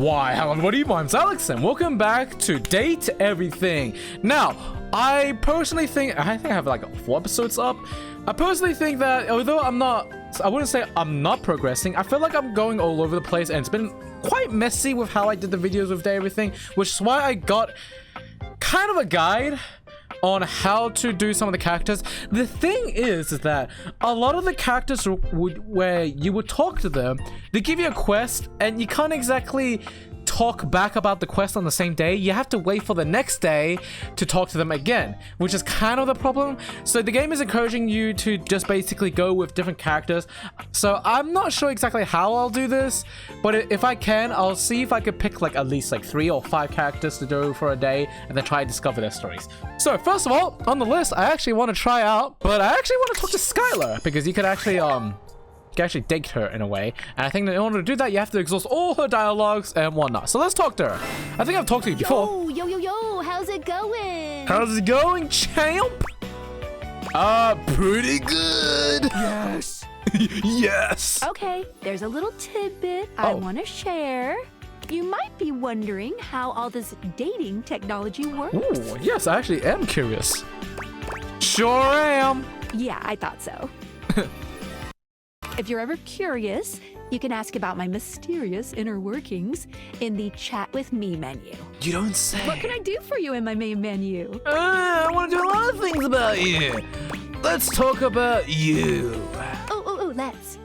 Why, hello everybody, my name's Alex and welcome back to Date Everything. Now, I think I have like 4 episodes up. I personally think that although I wouldn't say I'm not progressing, I feel like I'm going all over the place and it's been quite messy with how I did the videos with Date Everything, which is why I got kind of a guide on how to do some of the characters. The thing is that a lot of the characters where you would talk to them, they give you a quest and you can't exactly talk back about the quest on the same day. You have to wait for the next day to talk to them again, which is kind of the problem. So the game is encouraging you to just basically go with different characters. So I'm not sure exactly how I'll do this, but if I can, I'll see if I could pick like at least like 3 or 5 characters to do for a day and then try to discover their stories. So first of all, on the list, I actually want to try out, but I actually want to talk to Skylar because you could actually date her in a way, and I think that in order to do that you have to exhaust all her dialogues and whatnot. So let's talk to her. I think I've talked to you before. Yo, how's it going? How's it going, champ? Pretty good. Yes. Yes. Okay, there's a little tidbit I want to share. You might be wondering how all this dating technology works. Ooh, yes, I actually am curious. Sure am. Yeah, I thought so. If you're ever curious, you can ask about my mysterious inner workings in the Chat With Me menu. You don't say. What can I do for you in my main menu? I want to do a lot of things about you. Let's talk about you. Let's.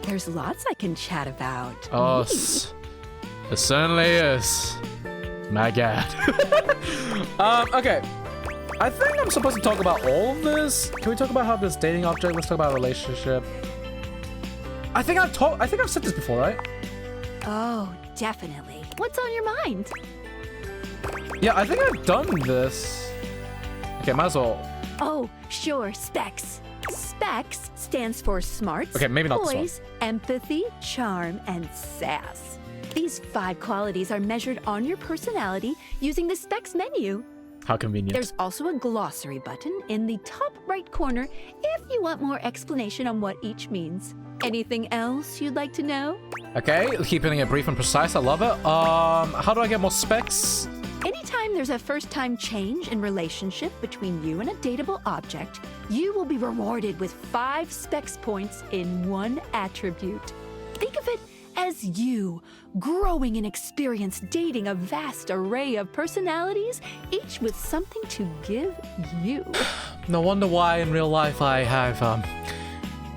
There's lots I can chat about. Oh, it certainly is. My God. Okay. I think I'm supposed to talk about all of this. Can we talk about how this dating object? Let's talk about a relationship. I think I've said this before, right? Oh, definitely. What's on your mind? Yeah, I think I've done this. Okay, might as well. Oh, sure, SPECS. SPECS stands for smarts, okay, maybe not poise, empathy, charm, and sass. These 5 qualities are measured on your personality using the SPECS menu. How convenient. There's also a glossary button in the top right corner if you want more explanation on what each means. Anything else you'd like to know? Okay, keeping it brief and precise. I love it. How do I get more specs? Anytime there's a first-time change in relationship between you and a dateable object, you will be rewarded with 5 SPECS points in 1 attribute. Think of it as you growing in experience dating a vast array of personalities, each with something to give you. No wonder why in real life I have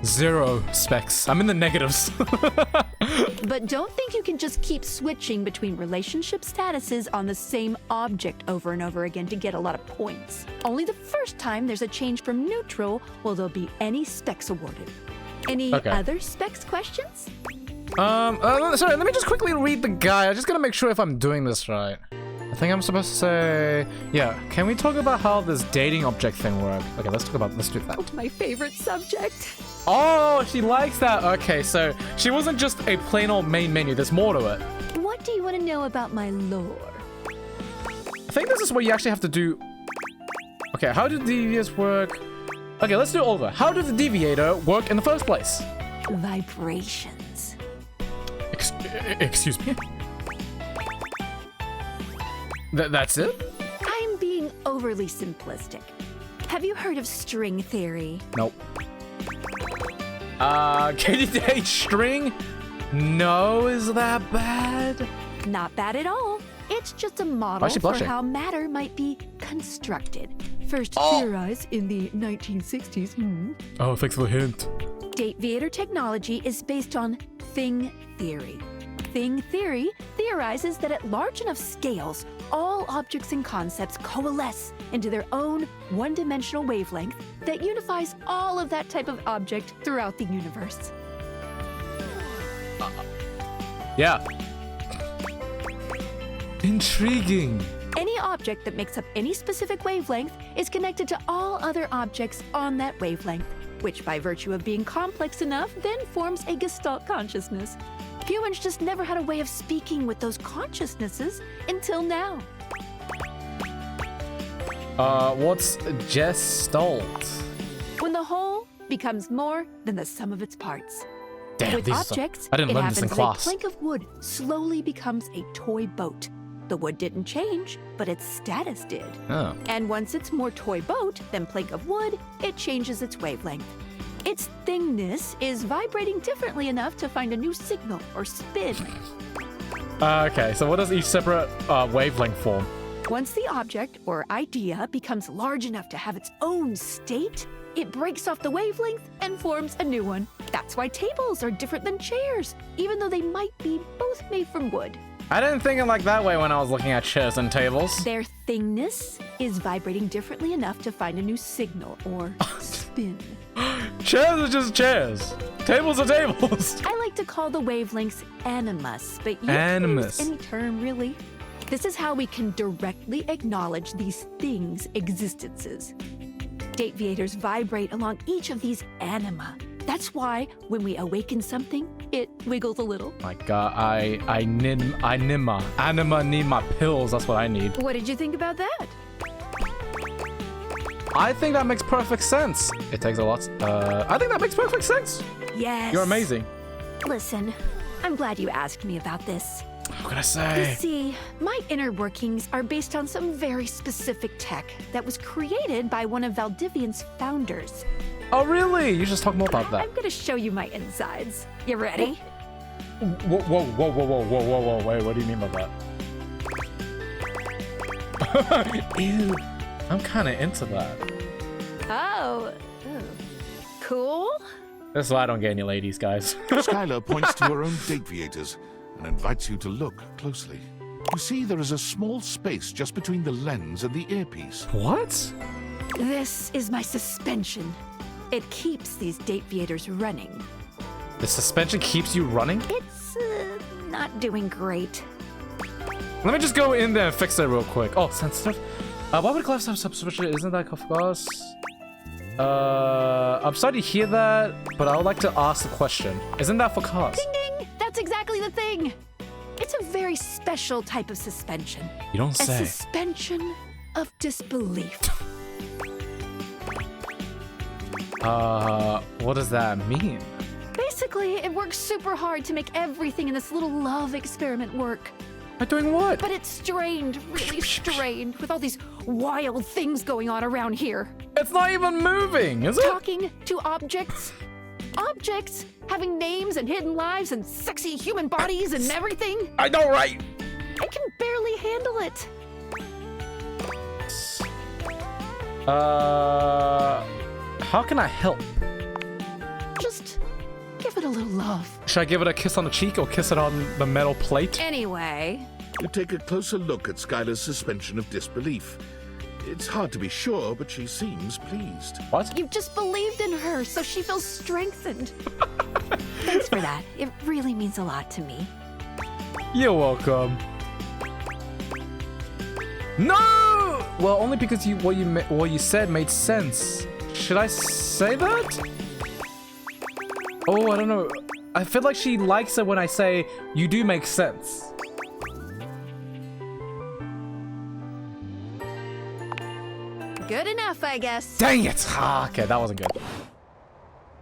0 specs. I'm in the negatives. But don't think you can just keep switching between relationship statuses on the same object over and over again to get a lot of points. Only the first time there's a change from neutral will there be any specs awarded. Any other specs questions? Sorry, let me just quickly read the guide. I just gotta make sure if I'm doing this right. I think I'm supposed to say, yeah, can we talk about how this dating object thing works? Okay, let's do that. Oh, my favorite subject. Oh, she likes that. Okay, so she wasn't just a plain old main menu. There's more to it. What do you want to know about my lore? I think this is where you actually have to do... Okay, how do deviators work? Okay, let's do it over. How does the deviator work in the first place? Vibrations. Excuse me? That's it? I'm being overly simplistic. Have you heard of string theory? Nope. Can you date string? No, is that bad? Not bad at all. It's just a model for how matter might be constructed. First theorized in the 1960s. Oh, thanks for the hint. Dateviator technology is based on thing theory. Thing theory theorizes that at large enough scales, all objects and concepts coalesce into their own one-dimensional wavelength that unifies all of that type of object throughout the universe. Yeah. Intriguing. Any object that makes up any specific wavelength is connected to all other objects on that wavelength, which by virtue of being complex enough then forms a Gestalt consciousness. Humans just never had a way of speaking with those consciousnesses until now. What's Gestalt? When the whole becomes more than the sum of its parts. Damn, With these objects, I didn't it learn this in happens class. a plank of wood slowly becomes a toy boat. The wood didn't change, but its status did. Oh. And once it's more toy boat than plank of wood, it changes its wavelength. Its thingness is vibrating differently enough to find a new signal or spin. Okay, so what does each separate wavelength form? Once the object or idea becomes large enough to have its own state, it breaks off the wavelength and forms a new one. That's why tables are different than chairs, even though they might be both made from wood. I didn't think it like that way when I was looking at chairs and tables. Their thingness is vibrating differently enough to find a new signal or spin. Chairs are just chairs. Tables are tables. I like to call the wavelengths animus, but you Animus. can use any term, really. This is how we can directly acknowledge these things' existences. Dateviators vibrate along each of these anima. That's why when we awaken something, it wiggles a little. My God, Anima need my pills. That's what I need. What did you think about that? I think that makes perfect sense. It takes a lot. I think that makes perfect sense. Yes. You're amazing. Listen, I'm glad you asked me about this. What can I You say? see, my inner workings are based on some very specific tech that was created by one of Valdivian's founders. Oh, really? You just talk more about that. I'm gonna show you my insides. You ready? Whoa. Wait, what do you mean by that? Ew. I'm kind of into that. Oh. Cool. That's why I don't get any ladies, guys. Skylar points to her own Dateviators and invites you to look closely. You see there is a small space just between the lens and the earpiece. What? This is my suspension. It keeps these Dateviators running. The suspension keeps you running? It's not doing great. Let me just go in there and fix it real quick. Oh, sensitive? Why would glass have suspension? Isn't that of course? I'm starting to hear that, but I would like to ask the question. Isn't that for cars? Ding ding! That's exactly the thing. It's a very special type of suspension. You don't A say. suspension of disbelief. What does that mean? Basically, it works super hard to make everything in this little love experiment work. By doing what? But it's strained, really strained, with all these wild things going on around here. It's not even moving, is it? Talking to objects. Objects having names and hidden lives and sexy human bodies and everything. I know, right? I can barely handle it. How can I help? Just give it a little love. Should I give it a kiss on the cheek or kiss it on the metal plate? Anyway, You take a closer look at Skylar's suspension of disbelief. It's hard to be sure, but she seems pleased. What? you just believed in her, so she feels strengthened. Thanks for that. It really means a lot to me. You're welcome. No! Well, only because what you said made sense. Should I say that? Oh, I don't know. I feel like she likes it when I say you do make sense. Good enough, I guess. Dang it! Ah, okay, that wasn't good.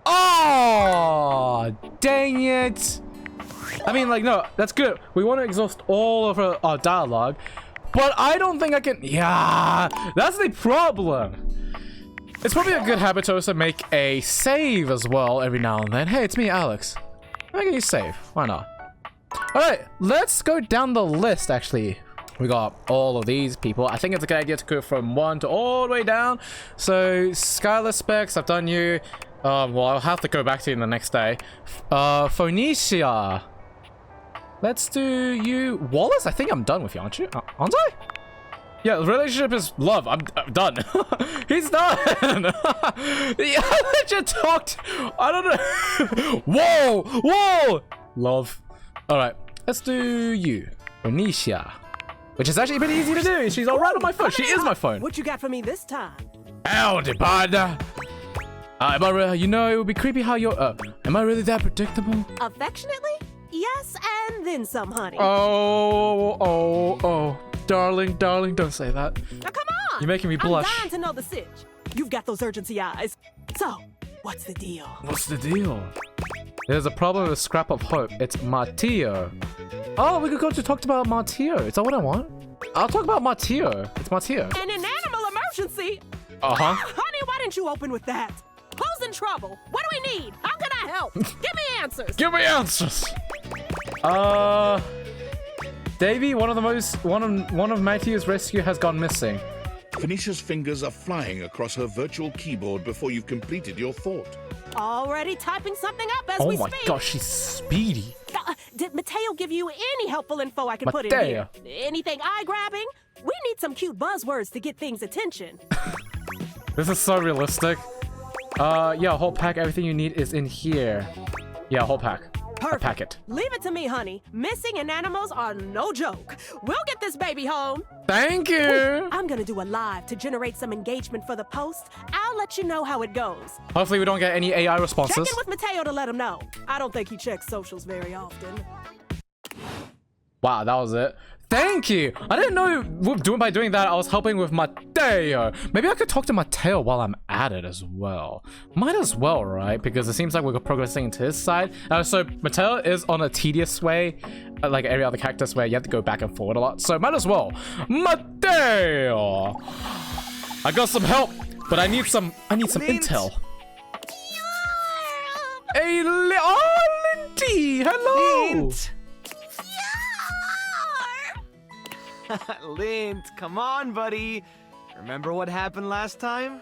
Oh, dang it! I mean, like, no, that's good. We want to exhaust all of our dialogue, but I don't think I can. Yeah, that's the problem. It's probably a good habit to also make a save as well every now and then. Hey, it's me, Alex. Make a save. Why not? All right, let's go down the list. Actually, we got all of these people. I think it's a good idea to go from 1 to all the way down. So, Skylar Specs, I've done you. Well, I'll have to go back to you the next day. Phoenicia. Let's do you. Wallace, I think I'm done with you, aren't you? Aren't I? Yeah, the relationship is love. I'm done. He's done. Yeah, I just talked. I don't know. Whoa. Love. All right, let's do you. Phoenicia. Which is actually pretty easy to do. She's all right on my phone. She is my phone. What you got for me this time? Howdy, partner. You know, it would be creepy how you're. Am I really that predictable? Affectionately? Yes, and then some, honey. Oh. Darling, don't say that. Now come on! You're making me blush. I'm dying to know the sitch. You've got those urgency eyes. So, what's the deal? What's the deal? There's a problem with Scrap of Hope. It's Matteo. Oh, we could go to talk about Matteo. Is that what I want? I'll talk about Matteo. It's Matteo. An animal emergency? Uh-huh. Honey, why didn't you open with that? Who's in trouble? What do we need? How can I help? Give me answers. Give me answers. Davey, one of Matthew's rescue has gone missing. Phoenicia's fingers are flying across her virtual keyboard before you've completed your thought. Already typing something up as Oh we my speak. gosh, she's speedy. Did Mateo give you any helpful info I can put in Mateo. here? Anything eye-grabbing? We need some cute buzzwords to get things attention. This is so realistic. Yeah, whole pack. Everything you need is in here. Yeah, whole pack. Perfect. A packet. Leave it to me, honey. Missing and animals are no joke. We'll get this baby home. Thank you. I'm gonna do a live to generate some engagement for the post. I'll let you know how it goes. Hopefully we don't get any AI Check responses. in with Mateo to let him know. I don't think he checks socials very often. Wow, that was it. Thank you. I didn't know by doing that I was helping with Matteo. Maybe I could talk to Matteo while I'm at it as well. Might as well, right? Because it seems like we're progressing into his side. So Matteo is on a tedious way, like every other cactus where you have to go back and forward a lot. So might as well. Matteo. I got some help, but I need some intel. Hey, Linty. Hello. Lint. Lint, come on, buddy. Remember what happened last time?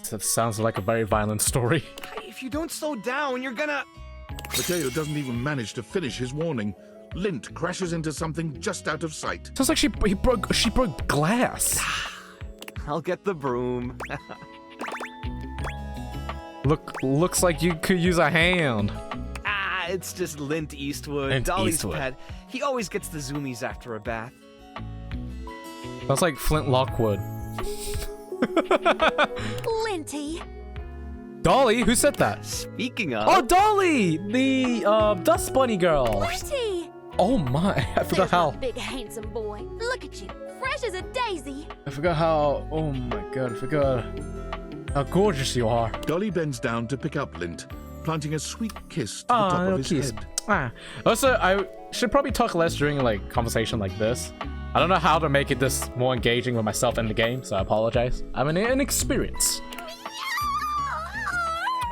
That sounds like a very violent story. If you don't slow down, you're gonna... Mateo doesn't even manage to finish his warning. Lint crashes into something just out of sight. Sounds like she broke glass. I'll get the broom. Looks like you could use a hand. It's just Lint Eastwood, Lint Dolly's Eastwood. pet. He always gets the zoomies after a bath. Sounds like Flint Lockwood. Linty. Dolly? Who said that? Speaking of... Oh, Dolly! The Dust Bunny girl. Linty. Oh my, I forgot There's how. my big handsome boy. Look at you, fresh as a daisy. I forgot how. Oh my god, I forgot how gorgeous you are. Dolly bends down to pick up Lint, planting a sweet kiss to the Ah, top little of his kiss. head. Also, I should probably talk less during like conversation like this. I don't know how to make it this more engaging with myself in the game, so I apologize. I'm an inexperience.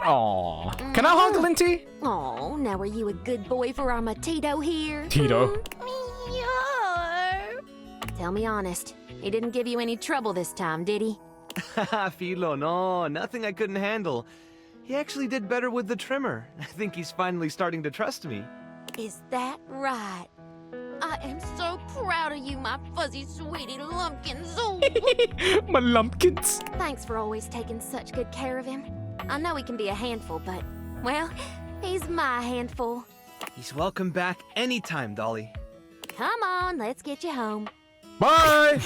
Aww. Can I hug Linty? Oh, now are you a good boy for our Matito here? Tito. Tell me honest, he didn't give you any trouble this time, did he? Philo, no, nothing I couldn't handle. He actually did better with the trimmer. I think he's finally starting to trust me. Is that right? I am so proud of you, my fuzzy sweetie lumpkins. Ooh. My lumpkins. Thanks for always taking such good care of him. I know he can be a handful, but, well, he's my handful. He's welcome back anytime, Dolly. Come on, let's get you home. Bye!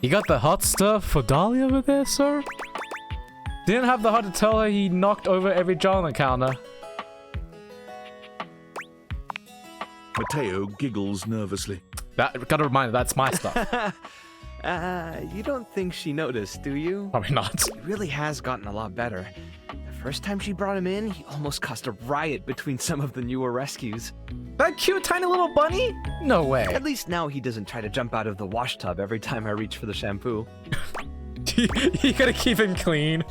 You got the hot stuff for Dolly over there, sir? Didn't have the heart to tell her he knocked over every jar on the counter. Mateo giggles nervously. Gotta remind her, that's my stuff. You don't think she noticed, do you? Probably not. He really has gotten a lot better. The first time she brought him in, he almost caused a riot between some of the newer rescues. That cute tiny little bunny? No way. At least now he doesn't try to jump out of the wash tub every time I reach for the shampoo. You gotta keep him clean.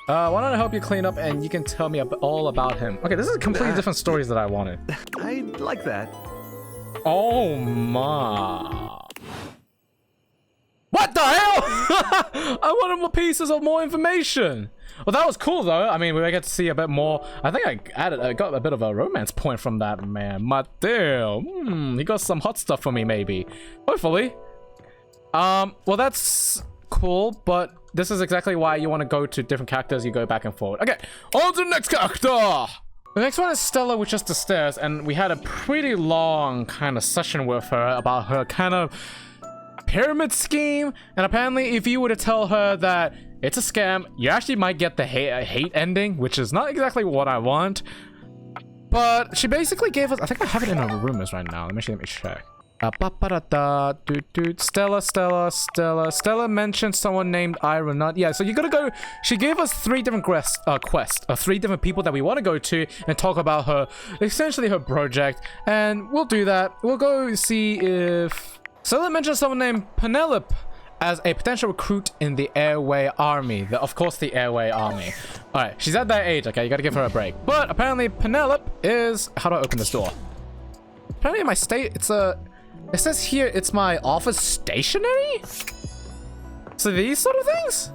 Why don't I help you clean up and you can tell me all about him. Okay, this is completely different stories that I wanted. I like that. Oh my. What the hell? I wanted more pieces of more information. Well, that was cool though. I mean, we get to see a bit more. I think I got a bit of a romance point from that man. Mateo. He got some hot stuff for me maybe. Hopefully. Well, that's cool, but this is exactly why you want to go to different characters. You go back and forward. Okay, on to the next character. The next one is Stella, which is the stairs, and we had a pretty long kind of session with her about her kind of pyramid scheme. And apparently, if you were to tell her that it's a scam, you actually might get the hate ending, which is not exactly what I want. But she basically gave us, I think I have it in her rumors right now. Let me check. Stella mentioned someone named Iron Nut. Yeah, so you gotta go. She gave us 3 different quests, 3 different people that we want to go to and talk about her, essentially her project. And we'll do that. We'll go see if Stella mentioned someone named Penelope as a potential recruit in the Airway Army. Of course, the Airway Army. All right, she's at that age. Okay, you gotta give her a break. But apparently, Penelope is. How do I open this door? Apparently, in my state, it says here it's my office stationery? So these sort of things?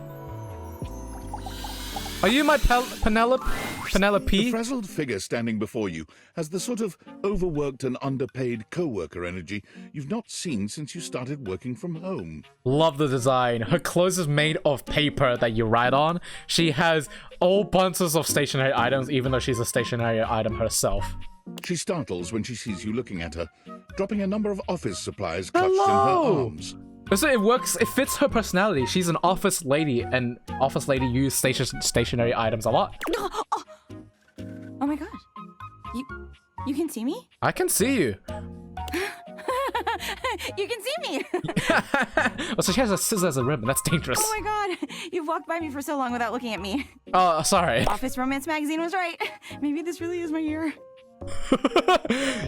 Are you my Penelope? The frazzled figure standing before you has the sort of overworked and underpaid co-worker energy you've not seen since you started working from home. Love the design. Her clothes is made of paper that you write on. She has all bunches of stationery items, even though she's a stationery item herself. She startles when she sees you looking at her, dropping a number of office supplies clutched in her arms. So it works, it fits her personality. She's an office lady, and office lady use stationary items a lot. Oh my god. You can see me? I can see you. You can see me! Oh, so she has a scissors and ribbon. That's dangerous. Oh my god. You've walked by me for so long without looking at me. Oh, sorry. Office Romance Magazine was right. Maybe this really is my year.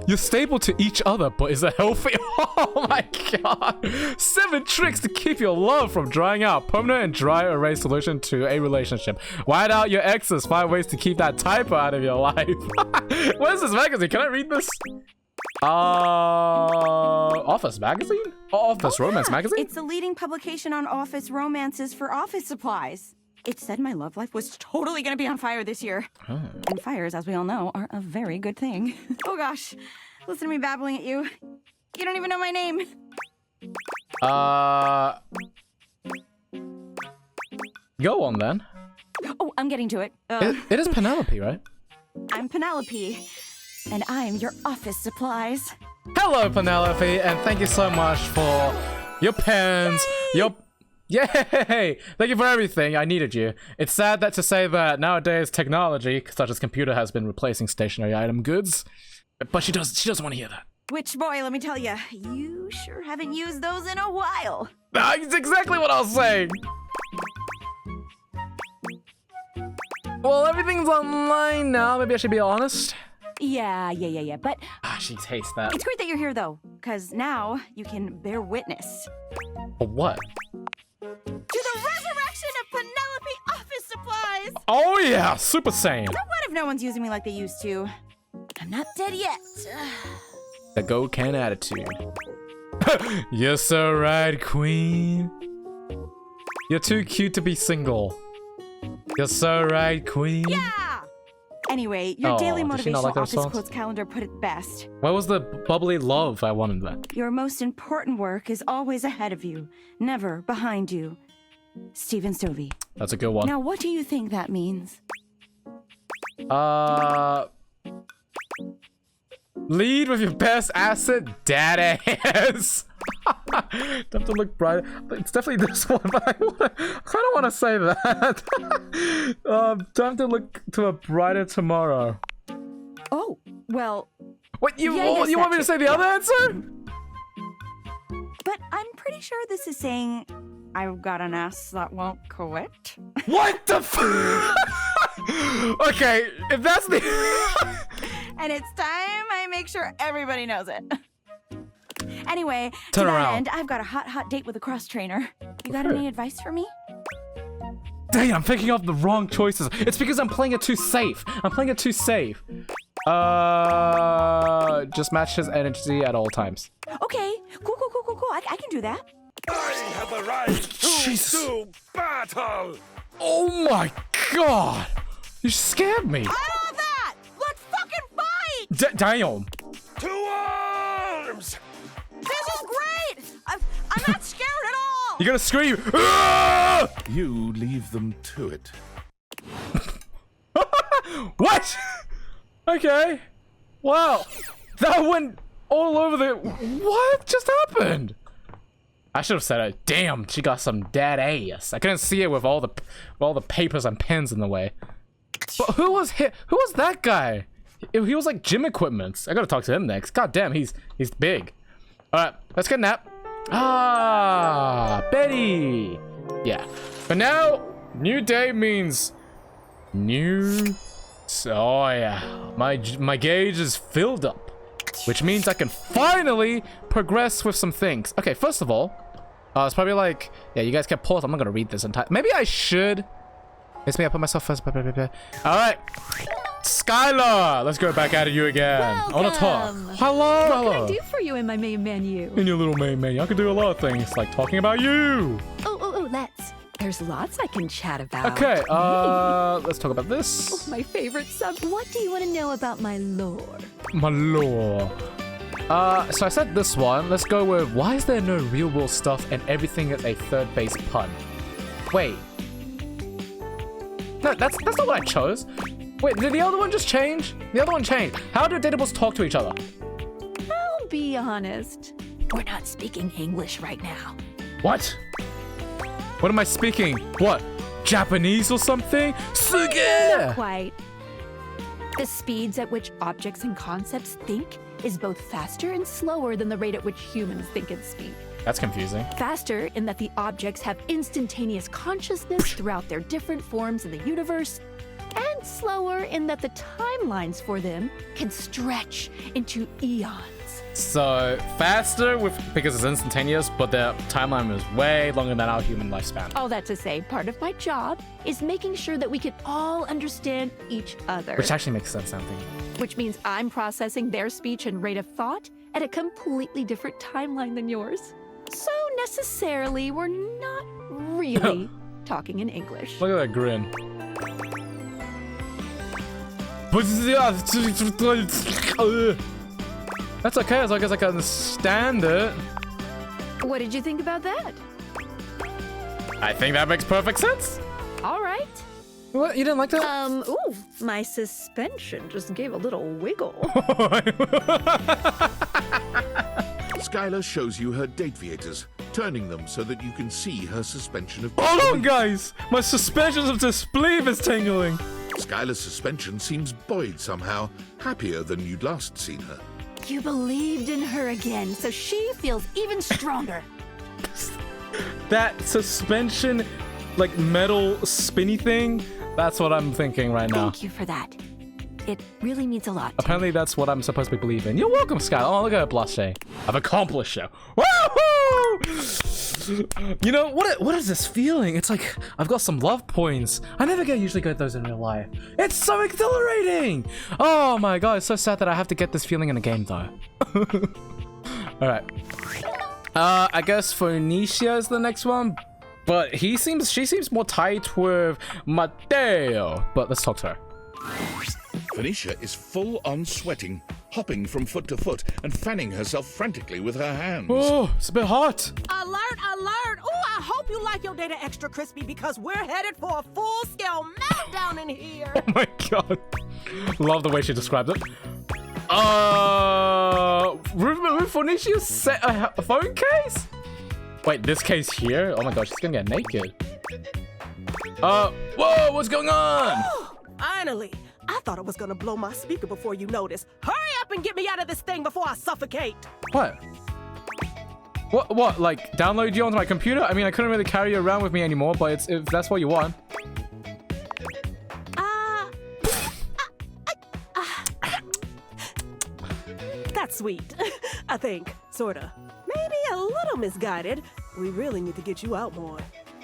You're stable to each other, but is it healthy? Oh my god. 7 tricks to keep your love from drying out. Permanent and dry erase solution to a relationship. White out your exes. 5 ways to keep that typo out of your life. What is this magazine? Can I read this? Office magazine? Office Romance Magazine? It's the leading publication on office romances for office supplies. It said my love life was totally gonna be on fire this year. And fires, as we all know, are a very good thing. Oh gosh, listen to me babbling at you. You don't even know my name. Go on then. Oh, I'm getting to it. It is Penelope, right? I'm Penelope, and I'm your office supplies. Hello, Penelope, and thank you so much for your pens, your... Yay! Thank you for everything. I needed you. It's sad to say that nowadays technology, such as computer, has been replacing stationary item goods. But she doesn't want to hear that. Which, boy, let me tell you, you sure haven't used those in a while. That's exactly what I was saying. Well, everything's online now. Maybe I should be honest. Yeah, but... She hates that. It's great that you're here, though, because now you can bear witness. What? To the resurrection of Penelope office supplies! Oh yeah, Super Saiyan. So what if no one's using me like they used to? I'm not dead yet. The gold can attitude. You're so right, queen. You're too cute to be single. You're so right, queen. Yeah! Anyway, your daily does she not motivational like those office songs? quotes calendar put it best. Where was the bubbly love? I wanted that. Your most important work is always ahead of you, never behind you. Stephen Stovey. That's a good one. Now, what do you think that means? Lead with your best asset, dad ass. Don't have to look bright. It's definitely this one, but I kind of want to say that. Time to look to a brighter tomorrow. Oh, well... What, you Yeah, I guess want me to that's say the other answer? But I'm pretty sure this is saying, I've got an ass that won't quit. What the f- Okay, if that's the... And it's time I make sure everybody knows it. Anyway, Turn to that around. end, I've got a hot date with a cross trainer. You got any advice for me? Dang, I'm thinking of the wrong choices. It's because I'm playing it too safe. Just match his energy at all times. Okay, cool. I can do that. I have arrived to battle! Oh my god! You scared me. I love that! Let's fucking fight! Damn. To arms! This is great! I'm not scared at all! You're gonna scream. "Ah!" You leave them to it. What? Okay. Wow. That went all over the... What just happened? I should have said it. Damn, she got some dead ass. I couldn't see it with all the papers and pens in the way. But who was that guy? He was like gym equipment. I gotta talk to him next. God damn, he's big. Alright, let's get a nap. Ah, Betty. Yeah. But now, new day means new... Oh yeah, my gauge is filled up. Which means I can finally progress with some things. Okay, first of all, it's probably like... Yeah, you guys can pause. I'm not gonna read this entire... Maybe I should. It's me, I put myself first. Alright. Skylar! Let's go back at you again. I wanna talk. Hello! What can I do for you in my main menu? In your little main menu, I can do a lot of things, like talking about you. Oh, let's. There's lots I can chat about. Okay, let's talk about this. Oh, my favorite sub. What do you want to know about my lore? My lore. So I said this one. Let's go with why is there no real world stuff and everything is a third base pun? Wait. No, that's not what I chose. Wait, did the other one just change? The other one changed. How do datables talk to each other? I'll be honest. We're not speaking English right now. What? What am I speaking? What? Japanese or something? Not Suge! quite. The speeds at which objects and concepts think is both faster and slower than the rate at which humans think and speak. That's confusing. Faster in that the objects have instantaneous consciousness throughout their different forms in the universe, and slower in that the timelines for them can stretch into eons. So faster because it's instantaneous, but the timeline is way longer than our human lifespan. All that to say, part of my job is making sure that we can all understand each other. Which actually makes sense, I think. Which means I'm processing their speech and rate of thought at a completely different timeline than yours. So necessarily, we're not really talking in English. Look at that grin. That's okay, as long as I can understand it. What did you think about that? I think that makes perfect sense. All right. What? You didn't like that? Ooh, my suspension just gave a little wiggle. Skylar shows you her dateviators, turning them so that you can see her suspension of... Hold on, guys! My suspension of disbelief is tingling. Skylar's suspension seems buoyed somehow, happier than you'd last seen her. You believed in her again, so she feels even stronger. That suspension, like metal spinny thing, that's what I'm thinking right now. Thank you for that. It really means a lot. Apparently that's what I'm supposed to be believing. You're welcome, Skylar. Oh, look at her blushing. I've accomplished it. Woohoo! You know, what is this feeling? It's like I've got some love points. I never usually get those in real life. It's so exhilarating! Oh my god, it's so sad that I have to get this feeling in a game though. Alright. I guess Phoenicia is the next one. But she seems more tight with Mateo. But let's talk to her. Phoenicia is full on sweating, hopping from foot to foot and fanning herself frantically with her hands. Oh, it's a bit hot. Alert, alert! Ooh, I hope you like your data extra crispy because we're headed for a full-scale meltdown in here. Oh my god. Love the way she described it. Phoenicia set a phone case? Wait, this case here? Oh my gosh, she's gonna get naked. Whoa, what's going on? Finally! I thought I was gonna blow my speaker before you notice. Hurry up and get me out of this thing before I suffocate! What? What, like, download you onto my computer? I mean, I couldn't really carry you around with me anymore, but if that's what you want. That's sweet. I think. Sorta. Maybe a little misguided. We really need to get you out more.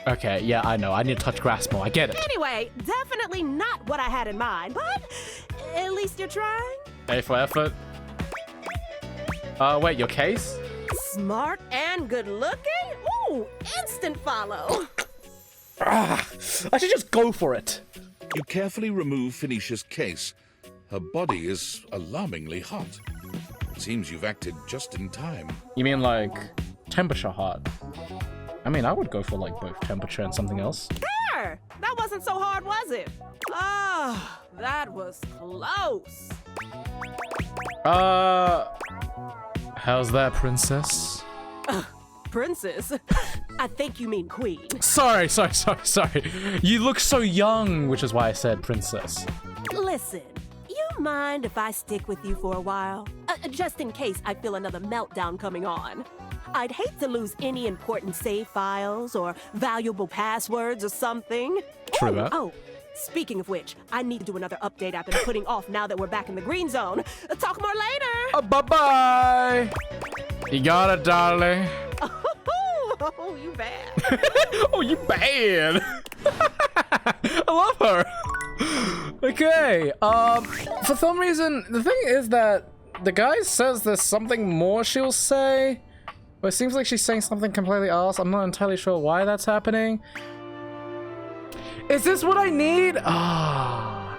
Okay, yeah, I know. I need to touch grass more. I get it. Anyway, definitely not what I had in mind, but at least you're trying. A for effort. Wait, your case? Smart and good looking? Ooh, instant follow. I should just go for it. You carefully remove Phoenicia's case. Her body is alarmingly hot. It seems you've acted just in time. You mean like temperature hot? I mean, I would go for like both temperature and something else. There! That wasn't so hard, was it? Ah, that was close. How's that, princess? Princess? I think you mean queen. Sorry. You look so young, which is why I said princess. Listen, you mind if I stick with you for a while? Just in case I feel another meltdown coming on. I'd hate to lose any important save files or valuable passwords or something. True that. Oh, speaking of which, I need to do another update I've been putting off now that we're back in the green zone. Talk more later. Bye-bye. You got it, darling. Oh, you bad. Oh, you bad. I love her. Okay. For some reason, the thing is that the guy says there's something more she'll say, but it seems like she's saying something completely else. I'm not entirely sure why that's happening. Is this what I need? Ah.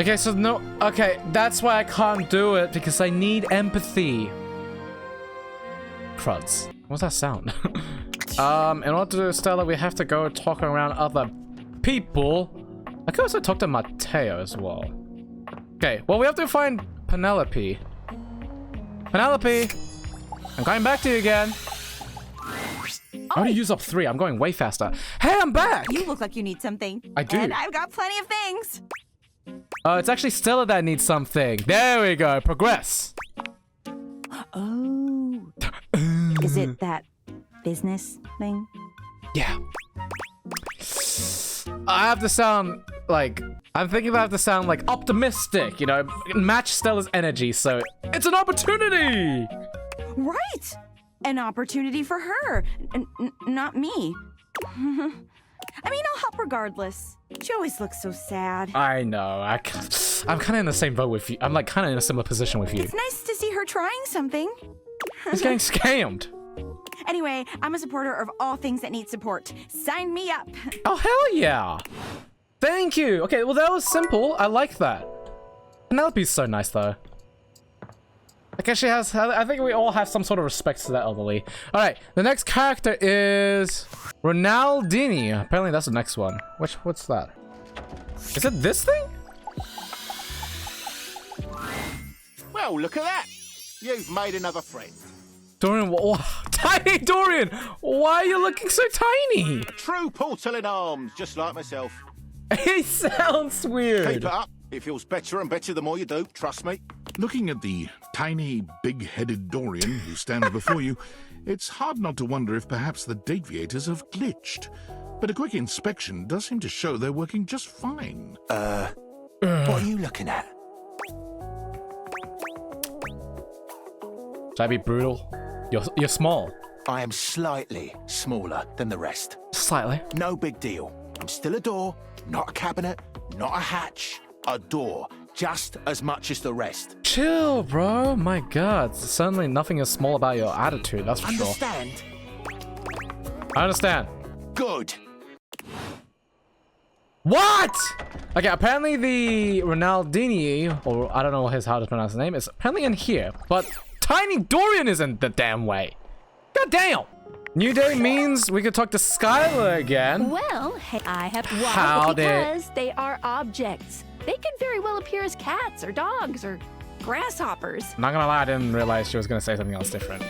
Okay, so no. Okay, that's why I can't do it, because I need empathy. Cruds. What's that sound? In order to do Stella, we have to go talk around other people. I could also talk to Mateo as well. Okay, well, we have to find Penelope. Penelope! I'm coming back to you again. I already used up 3. I'm going way faster. Hey, I'm back! You look like you need something. I do. And I've got plenty of things. It's actually Stella that needs something. There we go. Progress. Oh. Is it that business thing? Yeah. I have to sound like... I'm thinking I have to sound like optimistic, you know, match Stella's energy, so it's an opportunity! Right! An opportunity for her, not me. I mean, I'll help regardless. She always looks so sad. I know. I'm kind of in the same boat with you. I'm like kind of in a similar position with you. It's nice to see her trying something. He's getting scammed. Anyway, I'm a supporter of all things that need support. Sign me up. Oh, hell yeah. Thank you. Okay, well, that was simple. I like that. Penelope's so nice, though. I guess she has... I think we all have some sort of respect to that elderly. All right, the next character is... Ronaldini. Apparently, that's the next one. What's that? Is it this thing? Well, look at that. You've made another friend. Dorian, tiny Dorian! Why are you looking so tiny? True porcelain arms, just like myself. He sounds weird. Keep it up. It feels better and better the more you do, trust me. Looking at the tiny, big-headed Dorian who stands before you, it's hard not to wonder if perhaps the Dateviators have glitched. But a quick inspection does seem to show they're working just fine. What are you looking at? Should I be brutal? You're small. I am slightly smaller than the rest. Slightly. No big deal. I'm still a door, not a cabinet, not a hatch. A door, just as much as the rest. Chill, bro. My god. Certainly nothing is small about your attitude, that's for sure. Understand? I understand. Good. What? Okay, apparently the Ronaldini, or I don't know how to pronounce his name, is apparently in here. But Tiny Dorian isn't the damn way. God damn. New day means we could talk to Skylar again. Well, hey, I have Howdy. because they are objects. They can very well appear as cats or dogs or grasshoppers. Not gonna lie, I didn't realize she was gonna say something else different.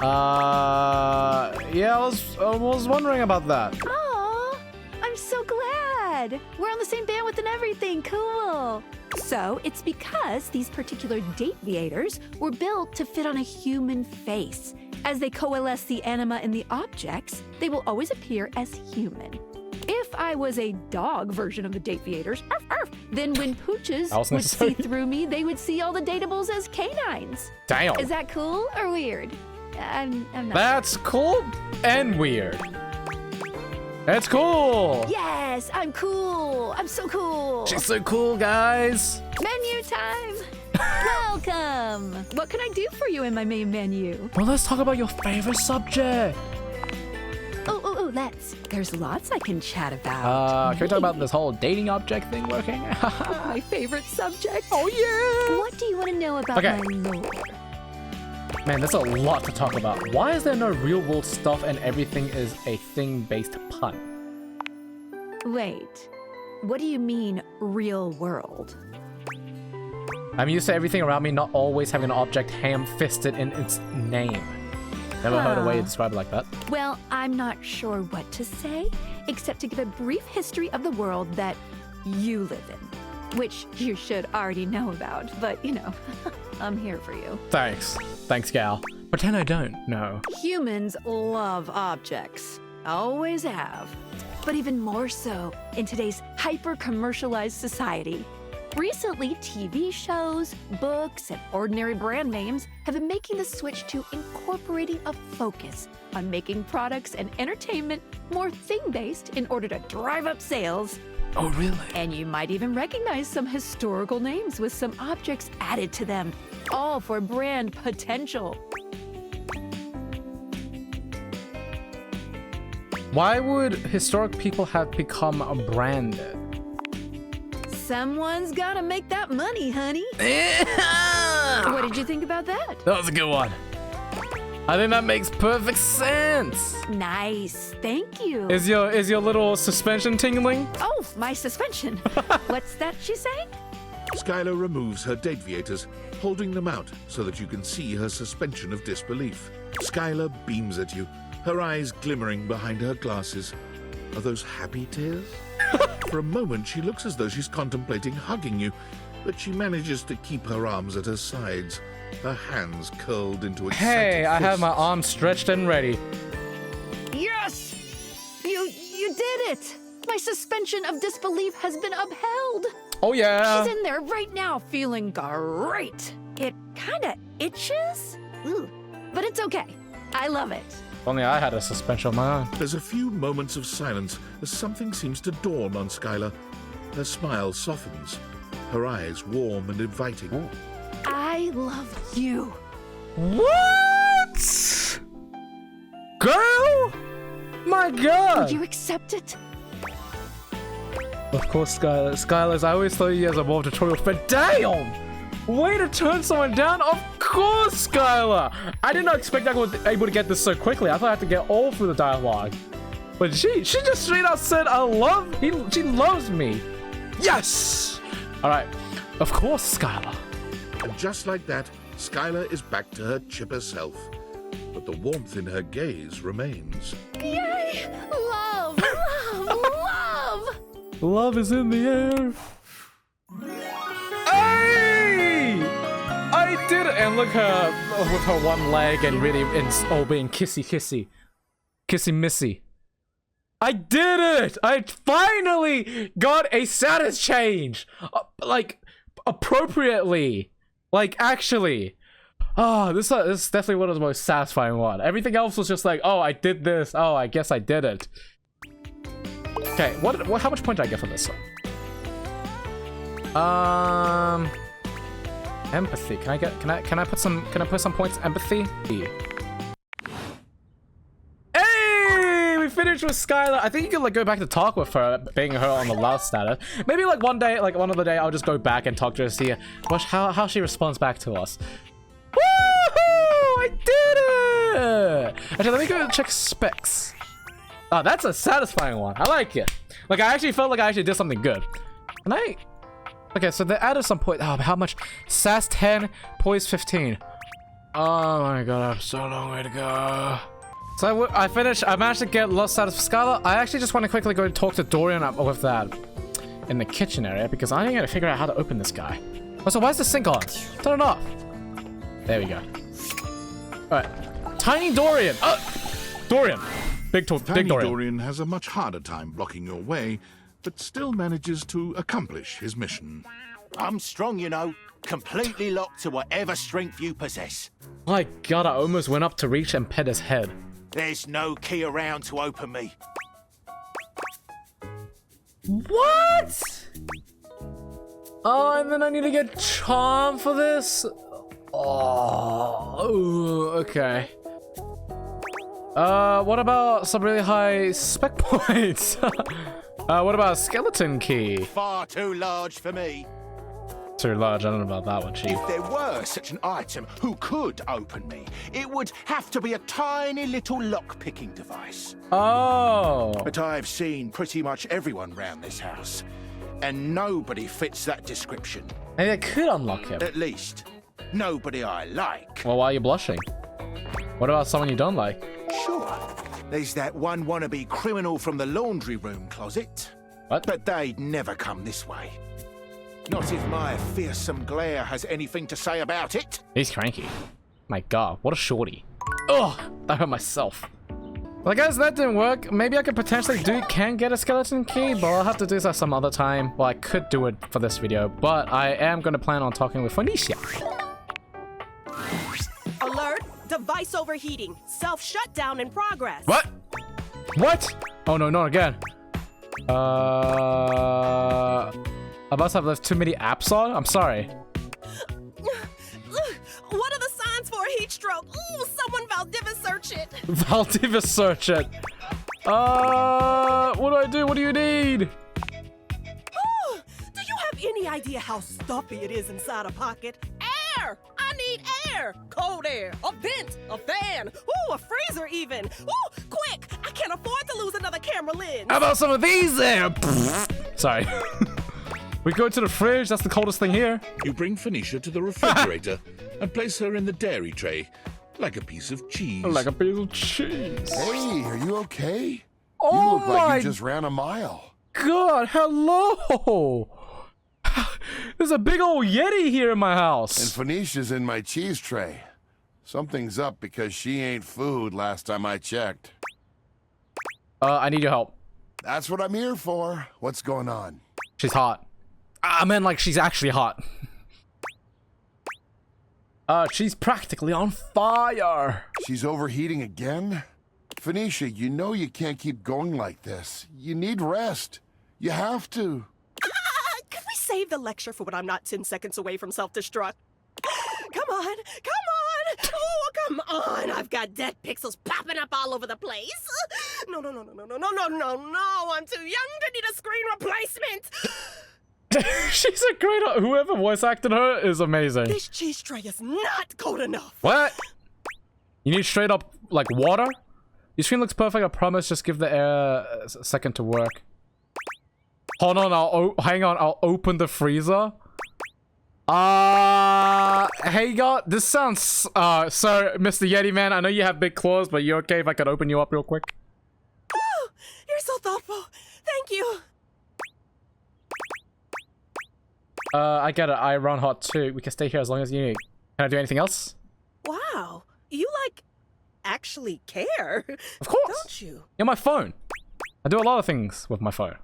Yeah, I was wondering about that. Aw, I'm so glad. We're on the same bandwidth and everything. Cool. So it's because these particular Dateviators were built to fit on a human face. As they coalesce the anima in the objects, they will always appear as human. If I was a dog version of the Dateviators, then when pooches would see through me, they would see all the datables as canines. Damn. Is that cool or weird? I'm not. That's cool and weird. It's cool. Yes, I'm cool. I'm so cool. She's so cool, guys. Menu time. Welcome. What can I do for you in my main menu? Well, let's talk about your favorite subject. Oh, let's. There's lots I can chat about. Can we talk about this whole dating object thing working? My favorite subject. Oh, yeah. What do you want to know about my lore? Man, there's a lot to talk about. Why is there no real-world stuff and everything is a thing-based pun? Wait, what do you mean, real world? I'm used to everything around me not always having an object ham-fisted in its name. Never heard a way to describe it like that. Well, I'm not sure what to say, except to give a brief history of the world that you live in. which you should already know about, but you know, I'm here for you. Thanks. Thanks, gal. Pretend I don't know. Humans love objects. Always have. But even more so in today's hyper-commercialized society. Recently, TV shows, books, and ordinary brand names have been making the switch to incorporating a focus on making products and entertainment more thing-based in order to drive up sales. Oh, really? And you might even recognize some historical names with some objects added to them, all for brand potential. Why would historic people have become branded? Someone's gotta make that money, honey. What did you think about that? That was a good one. I think that makes perfect sense. Nice, thank you. Is your little suspension tingling? Oh, my suspension. What's that she's saying? Skylar removes her deviators, holding them out so that you can see her suspension of disbelief. Skylar beams at you, her eyes glimmering behind her glasses. Are those happy tears? For a moment, she looks as though she's contemplating hugging you, but she manages to keep her arms at her sides, her hands curled into excited Hey, I have my fists. arms stretched and ready. Yes! You did it! My suspension of disbelief has been upheld. Oh yeah. She's in there right now feeling great. It kinda itches. Ooh, but it's okay. I love it. If only I had a suspension of my own. There's a few moments of silence as something seems to dawn on Skylar. Her smile softens, her eyes warm and inviting. Ooh. I love you. What? Girl? My God. Would you accept it? Of course, Skylar. Skylar's, I always thought you as a more tutorial friend. Damn! Way to turn someone down. Of course, Skylar. I did not expect I was able to get this so quickly. I thought I had to get all through the dialogue. But she just straight out said, she loves me. Yes! All right. Of course, Skylar. And just like that, Skylar is back to her chipper self. But the warmth in her gaze remains. Yay! Love! Love! Love! Love is in the air. Hey! I did it! And look her with her one leg and really being kissy missy. I did it! I finally got a status change! Like, appropriately. Like, actually. Oh, this is definitely one of the most satisfying one. Everything else was just like, oh, I did this. Oh, I guess I did it. Okay, how much point did I get for this one? Empathy. Can I put some points empathy? Hey, we finished with Skylar. I think you can like go back to talk with her, being her on the last status. Maybe like one day, like one other day, I'll just go back and talk to her, see how she responds back to us. Woohoo! I did it! Actually, let me go check specs. Oh, that's a satisfying one. I like it. Like, I actually felt like I actually did something good. And okay, so they added some points. Oh, how much? SAS 10, poise 15. Oh my god, I have so long way to go. So I finished. I managed to get lost status for Skylar. I actually just want to quickly go and talk to Dorian up with that in the kitchen area because I gotta figure out how to open this guy. Also, why is the sink on? Turn it off. There we go. Alright. Tiny Dorian! Dorian! Big Tiny Dorian. Dorian has a much harder time blocking your way, but still manages to accomplish his mission. I'm strong, you know. Completely locked to whatever strength you possess. My god, I almost went up to reach and pet his head. There's no key around to open me. What? Oh, and then I need to get charm for this? Oh, ooh, okay. What about some really high spec points? What about a skeleton key? Far too large for me. Too large, I don't know about that one, Chief. If there were such an item who could open me, it would have to be a tiny little lock-picking device. Oh. But I've seen pretty much everyone round this house, and nobody fits that description. Maybe I could unlock him. At least, nobody I like. Well, why are you blushing? What about someone you don't like? Sure, there's that one wannabe criminal from the laundry room closet. What? But they'd never come this way. Not if my fearsome glare has anything to say about it. He's cranky. My god, what a shorty. Oh, that hurt myself. Well, guys, that didn't work. Maybe I could potentially can get a skeleton key, but I'll have to do that some other time. Well, I could do it for this video, but I am going to plan on talking with Phoenicia. Alert! Device overheating. Self-shutdown in progress. What? What? Oh no, not again. I must have left too many apps on? I'm sorry. What are the signs for a heat stroke? Ooh, someone Valdivis search it. Valdivis search it. What do I do? What do you need? Ooh, do you have any idea how stuffy it is inside a pocket? Air! I need air! Cold air, a vent, a fan, ooh, a freezer even. Ooh, quick! I can't afford to lose another camera lens. How about some of these there? Sorry. We go to the fridge. That's the coldest thing here. You bring Phoenicia to the refrigerator and place her in the dairy tray, like a piece of cheese. Like a piece of cheese. Hey, are you okay? Oh You look like my you just ran a mile. God, hello. There's a big old Yeti here in my house. And Phoenicia's in my cheese tray. Something's up because she ain't food last time I checked. I need your help. That's what I'm here for. What's going on? She's hot. I mean, like, she's actually hot. She's practically on fire. She's overheating again? Phoenicia, you know you can't keep going like this. You need rest. You have to. Could we save the lecture for when I'm not 10 seconds away from self-destruct? Come on, come on! Oh, come on! I've got dead pixels popping up all over the place. No, no, no, no, no, no, no, no, no, no! I'm too young to need a screen replacement. She's a great. Whoever voice acted her is amazing. This cheese tray is not cold enough. What? You need straight up like water? Your screen looks perfect. I promise. Just give the air a second to work. Hold on. Hang on. I'll open the freezer. Hey God, this sounds so Mr. Yeti man, I know you have big claws, but you okay if I could open you up real quick? Oh, you're so thoughtful. Thank you. I got it. I run hot too. We can stay here as long as you need. Can I do anything else? Wow, you like actually care. Of course. Don't you? Yeah, my phone. I do a lot of things with my phone.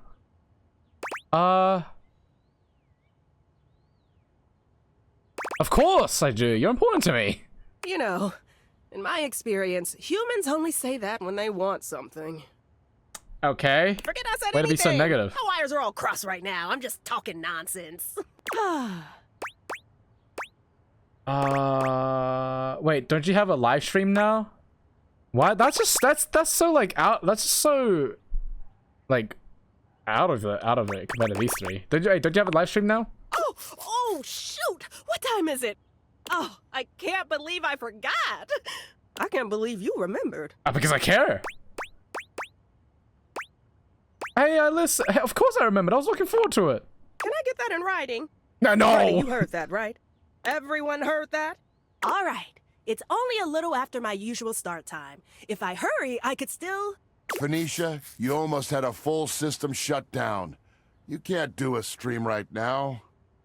Of course I do. You're important to me. You know, in my experience, humans only say that when they want something. Okay. Forget I said Way to be so anything. negative. My wires are all crossed right now. I'm just talking nonsense. Wait, don't you have a live stream now? What? That's so like out. That's just so like out of it compared to these three. Don't you have a live stream now? Oh, shoot! What time is it? Oh, I can't believe I forgot. I can't believe you remembered. Because I care. Hey, listen. Hey, of course I remembered. I was looking forward to it. Can I get that in writing? No. Freddie, you heard that, right? Everyone heard that? All right. It's only a little after my usual start time. If I hurry, I could still... Phoenicia, you almost had a full system shut down. You can't do a stream right now.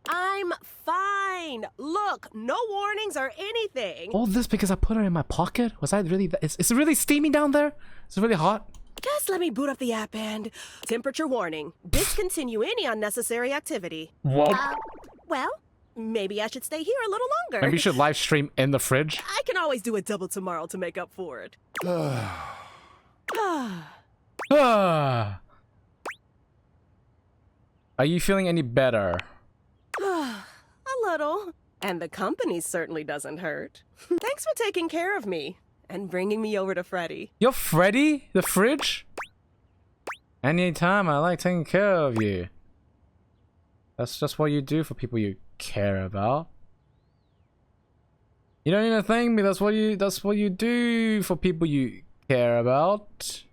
I'm fine. Look, no warnings or anything. All this because I put it in my pocket? Was that really... Is it really steamy down there? Is it really hot? Just let me boot up the app and... Temperature warning. Discontinue any unnecessary activity. What? Well, maybe I should stay here a little longer. Maybe you should live stream in the fridge. I can always do a double tomorrow to make up for it. Are you feeling any better? A little. And the company certainly doesn't hurt. Thanks for taking care of me and bringing me over to Freddie. You're Freddy? The fridge? Anytime I like taking care of you. That's just what you do for people you care about. You don't even thank me. That's what you do for people you care about.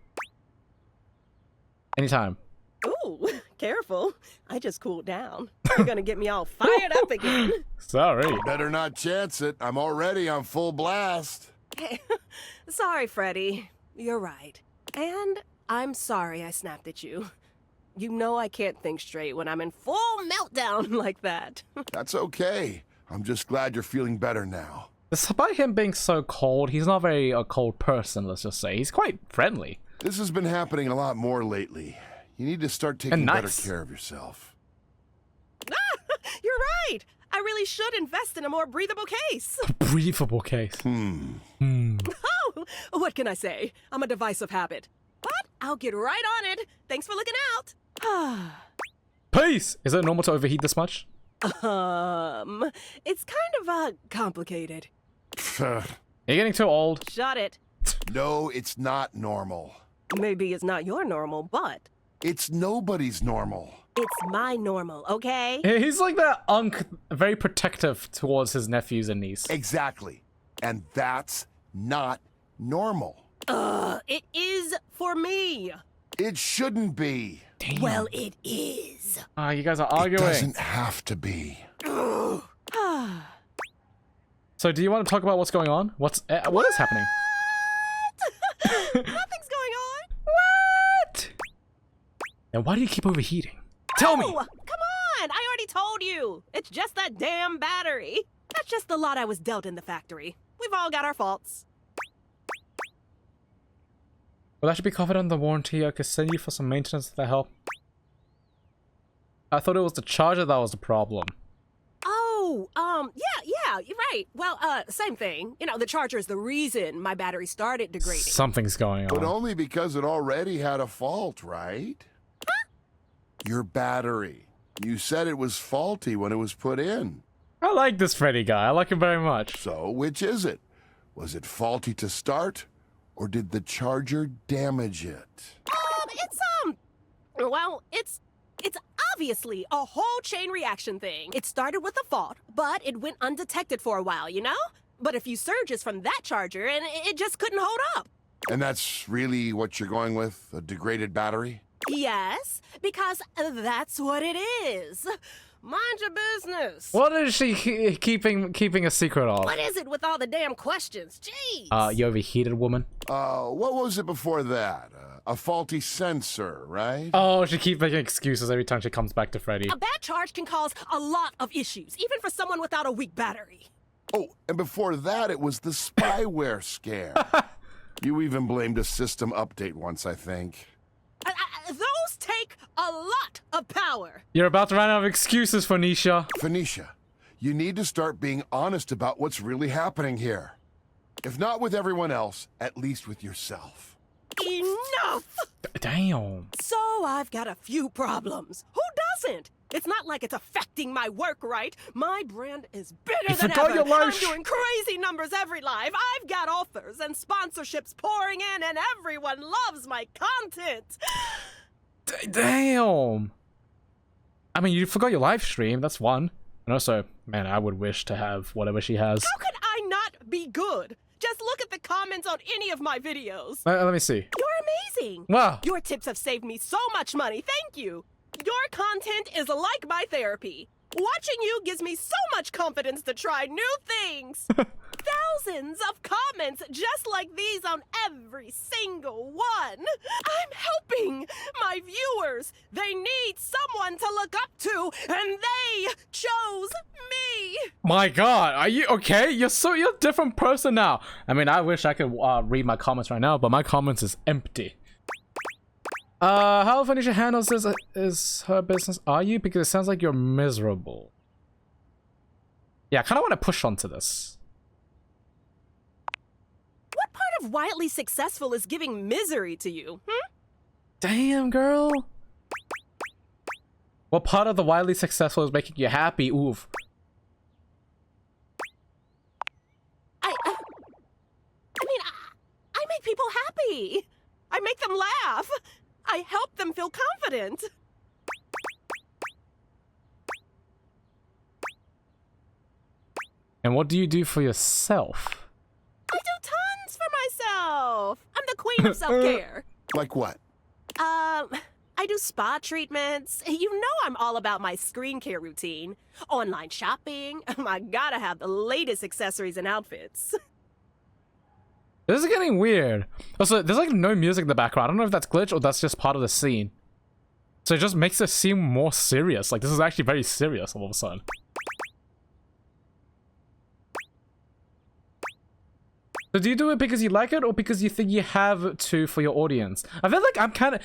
Anytime. Ooh, careful. I just cooled down. You're gonna get me all fired up again. Sorry. Better not chance it. I'm already on full blast. Sorry, Freddie. You're right. And I'm sorry I snapped at you. You know I can't think straight when I'm in full meltdown like that. That's okay. I'm just glad you're feeling better now. Despite him being so cold, he's not very a cold person, let's just say. He's quite friendly. This has been happening a lot more lately. You need to start taking better care of yourself. You're right. I really should invest in a more breathable case. A breathable case. Oh, what can I say? I'm a divisive habit. But I'll get right on it. Thanks for looking out. Peace! Is it normal to overheat this much? It's kind of, complicated. You're getting too old. Shut it. No, it's not normal. Maybe it's not your normal, but It's nobody's normal. it's my normal, okay? He's like that very protective towards his nephews and niece. Exactly. And that's not normal. It is for me. It shouldn't be. Damn. Well, it is. You guys are It arguing. doesn't have to be. So do you want to talk about what's going on? What is happening? Nothing's going on. What? And why do you keep overheating? Tell me! Oh, come on! I already told you. It's just that damn battery. That's just the lot I was dealt in the factory. We've all got our faults. Well, that should be covered under warranty. I could send you for some maintenance if that help. I thought it was the charger that was the problem. Oh, yeah, you're right. Well, same thing. You know, the charger is the reason my battery started degrading. Something's going But on. only because it already had a fault, right? Your battery. You said it was faulty when it was put in. I like this Freddy guy. I like him very much. So, which is it? Was it faulty to start, or did the charger damage it? It's obviously a whole chain reaction thing. It started with a fault, but it went undetected for a while, you know? But a few surges from that charger, and it just couldn't hold up. And that's really what you're going with? A degraded battery? Yes, because that's what it is. Mind your business. What is she keeping a secret of? What is it with all the damn questions? Jeez. You overheated woman. What was it before that? A faulty sensor, right? Oh, she keeps making excuses every time she comes back to Freddy. A bad charge can cause a lot of issues, even for someone without a weak battery. Oh, and before that, it was the spyware scare. You even blamed a system update once, I think. Those take a lot of power. You're about to run out of excuses for Nisha. Phoenicia, you need to start being honest about what's really happening here. If not with everyone else, at least with yourself. Enough! Damn. So I've got a few problems. Who doesn't? It's not like it's affecting my work, right? My brand is bigger than forgot ever. your live I'm doing crazy numbers every live. I've got offers and sponsorships pouring in, and everyone loves my content. Damn. I mean, you forgot your live stream. That's one. And also, man, I would wish to have whatever she has. How could I not be good? Just look at the comments on any of my videos. Let me see. You're amazing. Wow. Your tips have saved me so much money. Thank you. Your content is like my therapy. Watching you gives me so much confidence to try new things. Thousands of comments just like these on every single one. I'm helping my viewers. They need someone to look up to, and they chose me. My God, are you okay? You're a different person now. I mean, I wish I could read my comments right now, but my comments is empty. How Phoenicia handles this is her business. Are you? Because it sounds like you're miserable. Yeah, I kind of want to push onto this. What part of wildly successful is giving misery to you? Damn, girl. What part of the wildly successful is making you happy? Oof. I mean, I make people happy. I make them laugh. I help them feel confident. And what do you do for yourself? I do tons for myself. I'm the queen of self-care. Like what? I do spa treatments. You know I'm all about my screen care routine. Online shopping. I gotta have the latest accessories and outfits. This is getting weird. Also, there's like no music in the background. I don't know if that's glitch or that's just part of the scene. So it just makes it seem more serious. Like, this is actually very serious all of a sudden. So do you do it because you like it or because you think you have to for your audience? I feel like I'm kind of...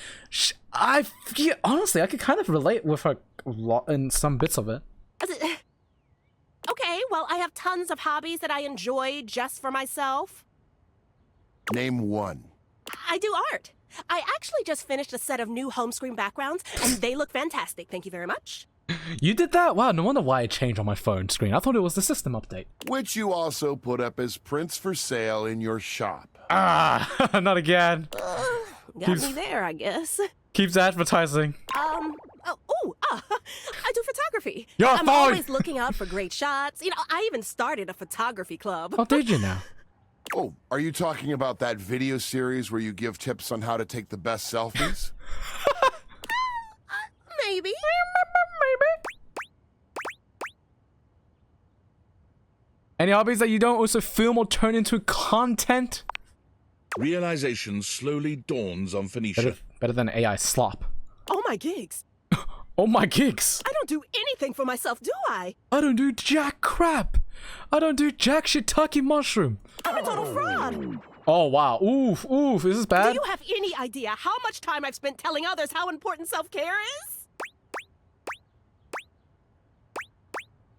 honestly, I could kind of relate with her a lot in some bits of it. Okay, well, I have tons of hobbies that I enjoy just for myself. Name one. I do art. I actually just finished a set of new home screen backgrounds, and they look fantastic. Thank you very much. You did that? Wow, no wonder why it changed on my phone screen. I thought it was the system update. Which you also put up as prints for sale in your shop. Ah, not again. Got me there, I guess. Keeps advertising. I do photography. You're I'm fine. always looking out for great shots. You know, I even started a photography club. Oh, did you now? Oh, are you talking about that video series where you give tips on how to take the best selfies? Maybe. Any hobbies that you don't also film or turn into content? Realization slowly dawns on Phoenicia. Better than AI slop. Oh, my gigs. Oh my gigs. I don't do anything for myself, do I? I don't do jack crap. I don't do jack shiitake mushroom. I'm a total fraud. Oh wow. Oof, oof. Is this bad? Do you have any idea how much time I've spent telling others how important self-care is?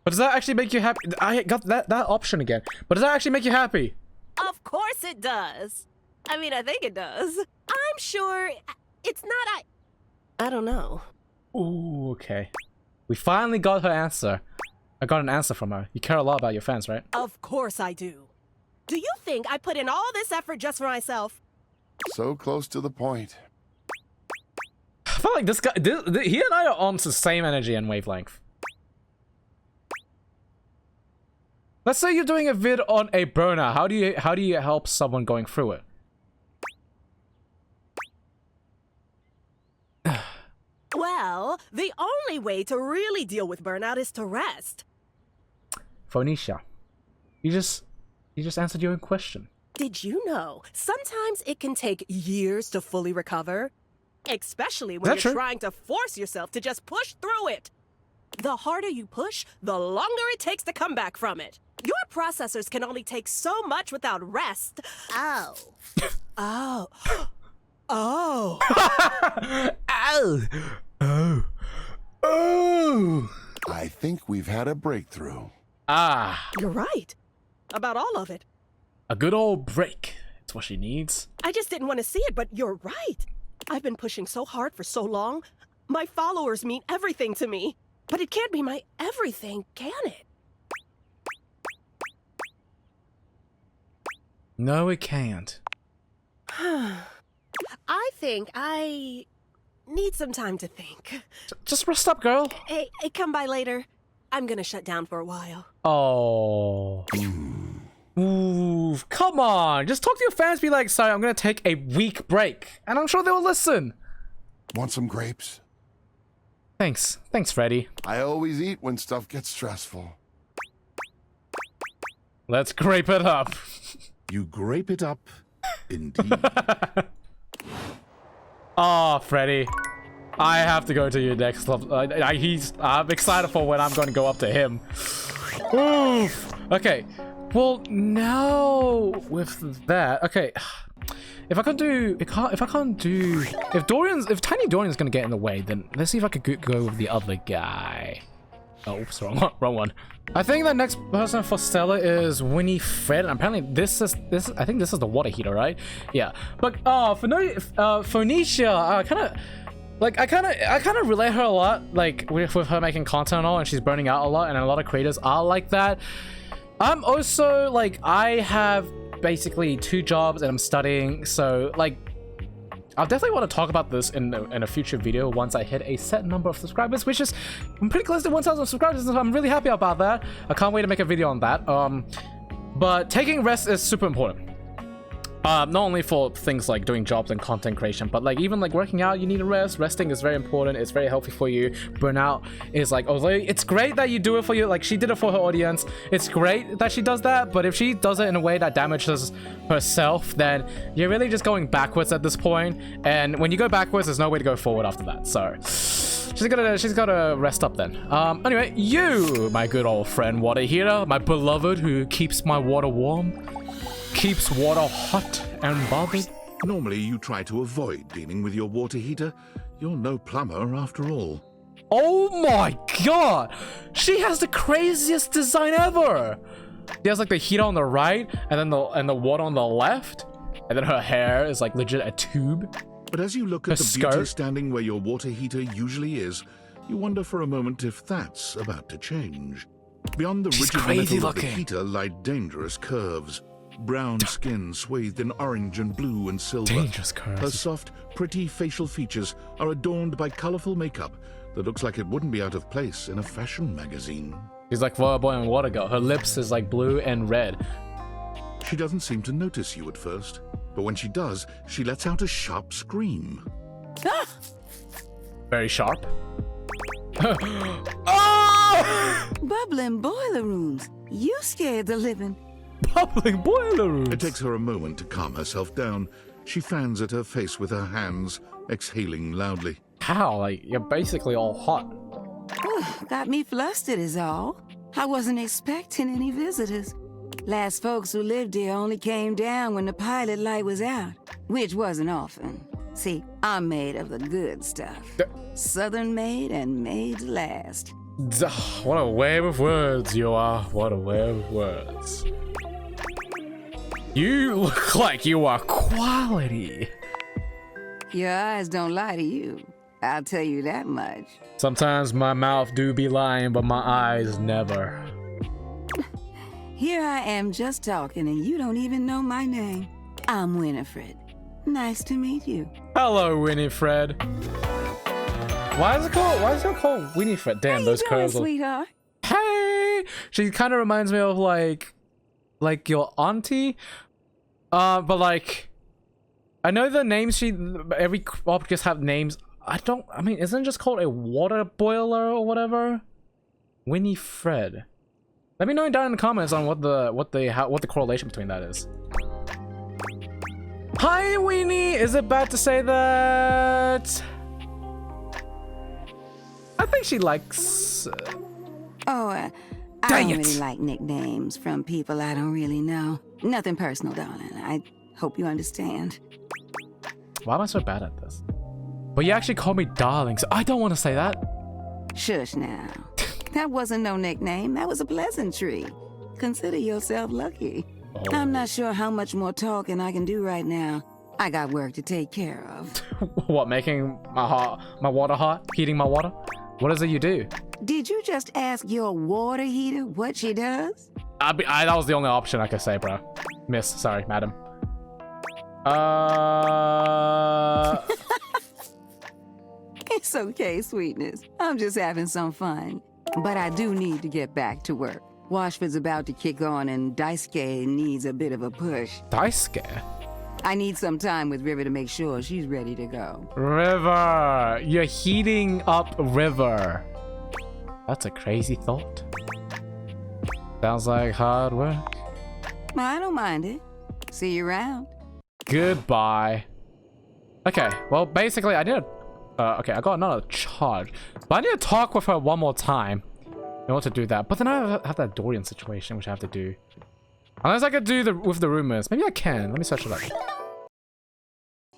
But does that actually make you happy? I got that option again. But does that actually make you happy? Of course it does. I mean, I think it does. I'm sure it's not. I don't know. Ooh, okay. We finally got her answer. I got an answer from her. You care a lot about your fans, right? Of course I do. Do you think I put in all this effort just for myself? So close to the point. I feel like this guy, he and I are on the same energy and wavelength. Let's say you're doing a vid on a burnout. How do you help someone going through it? Well, the only way to really deal with burnout is to rest. Phoenicia, you just answered your own question. Did you know sometimes it can take years to fully recover? Especially when you're trying to force yourself to just push through it. The harder you push, the longer it takes to come back from it. Your processors can only take so much without rest. Oh. Oh. Oh. Ow. Oh. Oh. I think we've had a breakthrough. Ah. You're right. About all of it. A good old break. It's what she needs. I just didn't want to see it, but you're right. I've been pushing so hard for so long. My followers mean everything to me. But it can't be my everything, can it? No, it can't. I think I need some time to think. Just rest up, girl. Hey, come by later. I'm gonna shut down for a while. Oh. Ooh, come on. Just talk to your fans, be like, sorry, I'm gonna take a week break. And I'm sure they'll listen. Want some grapes? Thanks. Thanks, Freddy. I always eat when stuff gets stressful. Let's grape it up. You grape it up, indeed. Oh, Freddy. I have to go to your next level. I'm excited for when I'm going to go up to him. Oof. Okay. Well, now with that, okay. If Tiny Dorian's gonna get in the way, then let's see if I could go with the other guy. Oh, oops, wrong one. I think the next person for Stella is Winifred. And apparently I think this is the water heater, right? Yeah. But Phoenicia, I kind of relate her a lot, like with her making content and all, and she's burning out a lot, and a lot of creators are like that. I'm also like, I have basically 2 jobs and I'm studying, so like I'll definitely want to talk about this in a future video once I hit a set number of subscribers, which is I'm pretty close to 1,000 subscribers, so I'm really happy about that. I can't wait to make a video on that. But taking rest is super important. Not only for things like doing jobs and content creation, but like even like working out, you need a rest. Resting is very important. It's very healthy for you. Burnout is like, although it's great that you do it for you, like she did it for her audience. It's great that she does that, but if she does it in a way that damages herself, then you're really just going backwards at this point. And when you go backwards, there's no way to go forward after that. So she's gotta rest up then. Anyway, you, my good old friend water heater, my beloved who keeps my water warm, keeps water hot and bothered. Normally, you try to avoid dealing with your water heater. You're no plumber after all. Oh my god! She has the craziest design ever! She has like the heater on the right, and then the water on the left, and then her hair is like legit a tube. But as you look at the beauty standing where your water heater usually is, you wonder for a moment if that's about to change. Beyond the rigid metal of the heater lie dangerous curves. Brown skin swathed in orange and blue and silver. Dangerous curves. Her soft, pretty facial features are adorned by colorful makeup that looks like it wouldn't be out of place in a fashion magazine. She's like Water Boy and Water Girl. Her lips is like blue and red. She doesn't seem to notice you at first, but when she does, she lets out a sharp scream. Very sharp. Oh! Bubbling boiler rooms. You scared the living. Bubbling boiler rooms. It takes her a moment to calm herself down. She fans at her face with her hands, exhaling loudly. How? Like, you're basically all hot. Got me flustered is all. I wasn't expecting any visitors. Last folks who lived here only came down when the pilot light was out, which wasn't often. See, I'm made of the good stuff. Southern made and made to last. What a way with words you are. What a way with words. You look like you are quality. Your eyes don't lie to you. I'll tell you that much. Sometimes my mouth do be lying, but my eyes never. Here I am just talking and you don't even know my name. I'm Winifred. Nice to meet you. Hello, Winifred. Why is it called Winifred? Damn, those curves. Sweetheart? Hey! She kind of reminds me of like your auntie. But like, I know the names every objects have names. I mean, isn't it just called a water boiler or whatever? Winifred. Let me know down in the comments on what the correlation between that is. Hi, Weenie. Is it bad to say that? I think she likes. I don't really like nicknames from people I don't really know. Nothing personal, darling. I hope you understand. Why am I so bad at this? But you actually call me darling, so I don't want to say that. Shush now. That wasn't no nickname. That was a pleasantry. Consider yourself lucky. Oh. I'm not sure how much more talking I can do right now. I got work to take care of. What, making my water hot? Heating my water? What is it you do? Did you just ask your water heater what she does? That was the only option I could say, bro. Miss, sorry, madam. It's okay, sweetness. I'm just having some fun. But I do need to get back to work. Washford's about to kick on and Daisuke needs a bit of a push. Daisuke? I need some time with River to make sure she's ready to go. River! You're heating up River. That's a crazy thought. Sounds like hard work. I don't mind it. See you around. Goodbye. Okay, well, basically, I need to... okay, I got another charge. But I need to talk with her one more time in order to do that. But then I have that Dorian situation, which I have to do. Unless I could do with the rumors. Maybe I can. Let me search it up.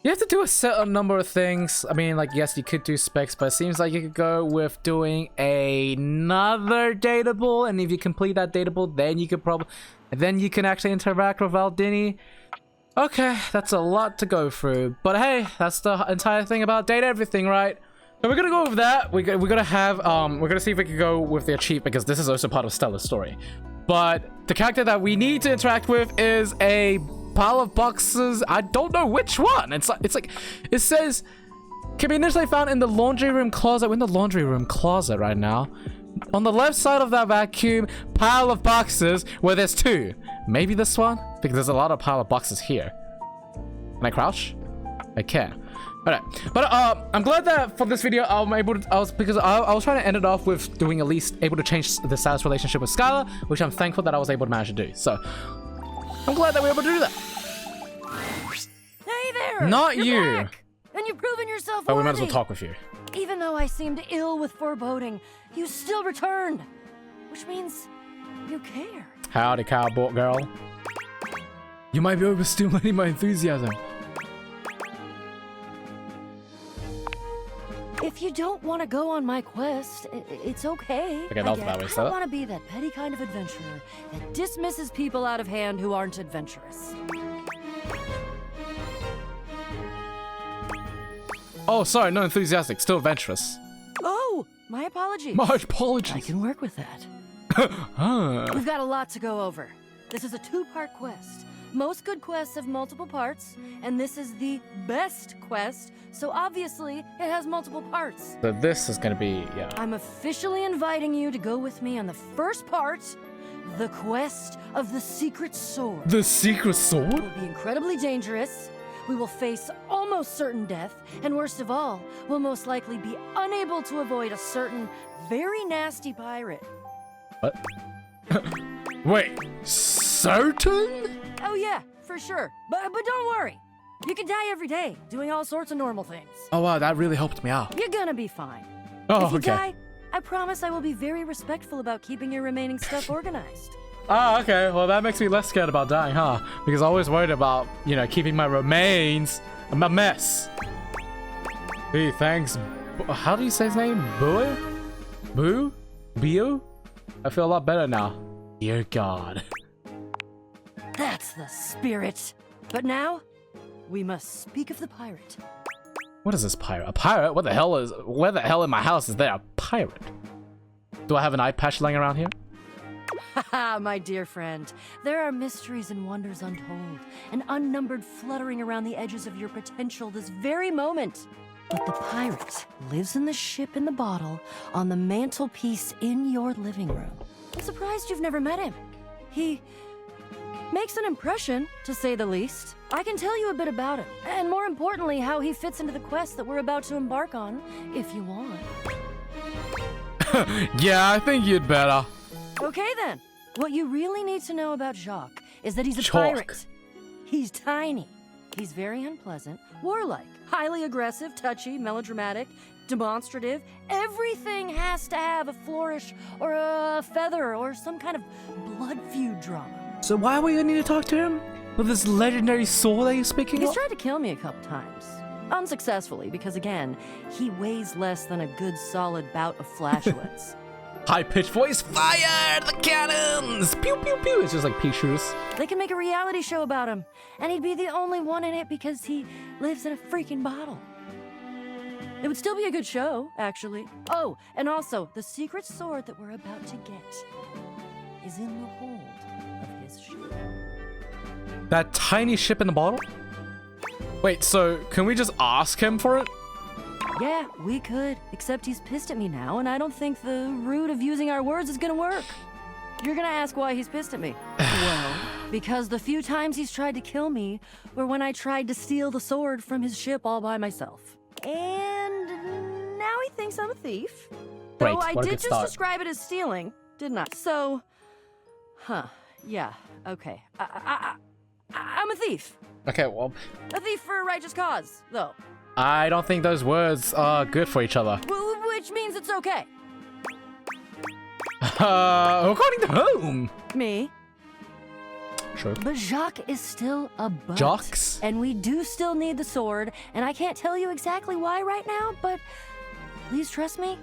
You have to do a certain number of things. I mean, like, yes, you could do specs, but it seems like you could go with doing another dateable. And if you complete that dateable, then you could then you can actually interact with Aldini. Okay, that's a lot to go through. But hey, that's the entire thing about date everything, right? So we're gonna go with that. We're gonna have, we're gonna see if we can go with the achievement, because this is also part of Stella's story. But the character that we need to interact with is a pile of boxes. I don't know which one. It's like it says can be initially found in the laundry room closet. We're in the laundry room closet right now. On the left side of that vacuum pile of boxes where there's two. Maybe this one, because there's a lot of pile of boxes here. Can I crouch? I can. Alright, but I'm glad that for this video I'm able to, I was trying to end it off with doing at least able to change the status relationship with Skylar, which I'm thankful that I was able to manage to do. So I'm glad that we were able to do that. Hey there! Not You're you. Back, and you've proven yourself But we might as worthy. well talk with you. Even though I seemed ill with foreboding, you still returned, which means you care. Howdy, cowboy girl. You might be overstimulating my enthusiasm. If you don't want to go on my quest, it's okay. Okay, that was bad way to I say don't that. want to be that petty kind of adventurer that dismisses people out of hand who aren't adventurous. Oh, sorry, no enthusiastic, still adventurous. Oh, my apologies. My I apologies. can work with that. We've got a lot to go over. This is a two-part quest. Most good quests have multiple parts, and this is the best quest, so obviously it has multiple parts. So this is gonna be, yeah. I'm officially inviting you to go with me on the first part, the quest of the secret sword. The secret sword? It will be incredibly dangerous. We will face almost certain death, and worst of all, we'll most likely be unable to avoid a certain very nasty pirate. What? Wait, certain? Oh yeah, for sure. But don't worry. You can die every day, doing all sorts of normal things. Oh wow, that really helped me out. You're gonna be fine. Oh, If you okay. die, I promise I will be very respectful about keeping your remaining stuff organized. Ah, okay. Well, that makes me less scared about dying, huh? Because I always worried about, you know, keeping my remains a mess. Hey, thanks. How do you say his name? Boo? Boo? Bio? I feel a lot better now. Dear God. That's the spirit. But now, we must speak of the pirate. What is this pirate? A pirate? Where the hell in my house is there a pirate? Do I have an eye patch laying around here? Haha, my dear friend. There are mysteries and wonders untold, and unnumbered fluttering around the edges of your potential this very moment. But the pirate lives in the ship in the bottle on the mantelpiece in your living room. I'm surprised you've never met him. He makes an impression, to say the least. I can tell you a bit about him, and more importantly, how he fits into the quest that we're about to embark on, if you want. Yeah, I think you'd better. Okay then. What you really need to know about Jacques is that he's a Jacques. pirate. He's tiny. He's very unpleasant, warlike, highly aggressive, touchy, melodramatic, demonstrative. Everything has to have a flourish or a feather or some kind of blood feud drama. So why were you need to talk to him? With this legendary sword that you're speaking He's of? tried to kill me a couple times. Unsuccessfully, because again, he weighs less than a good solid bout of flatulence. High-pitched voice, fire the cannons! Pew, pew, pew. It's just like pea shooters. They can make a reality show about him, and he'd be the only one in it because he lives in a freaking bottle. It would still be a good show, actually. Oh, and also, the secret sword that we're about to get is in the hold of his ship. That tiny ship in the bottle? Wait, so can we just ask him for it? Yeah, we could, except he's pissed at me now, and I don't think the route of using our words is gonna work. You're gonna ask why he's pissed at me. Well, because the few times he's tried to kill me were when I tried to steal the sword from his ship all by myself. And now he thinks I'm a thief. Great, Though I what a did good just start. describe it as stealing, didn't I? So, yeah, okay. I'm a thief. Okay, well, A thief for a righteous cause, though. I don't think those words are good for each other. Which means it's okay. According to whom? Me. Sure. But Jacques is still a butt. Jacques? And we do still need the sword, and I can't tell you exactly why right now, but please trust me.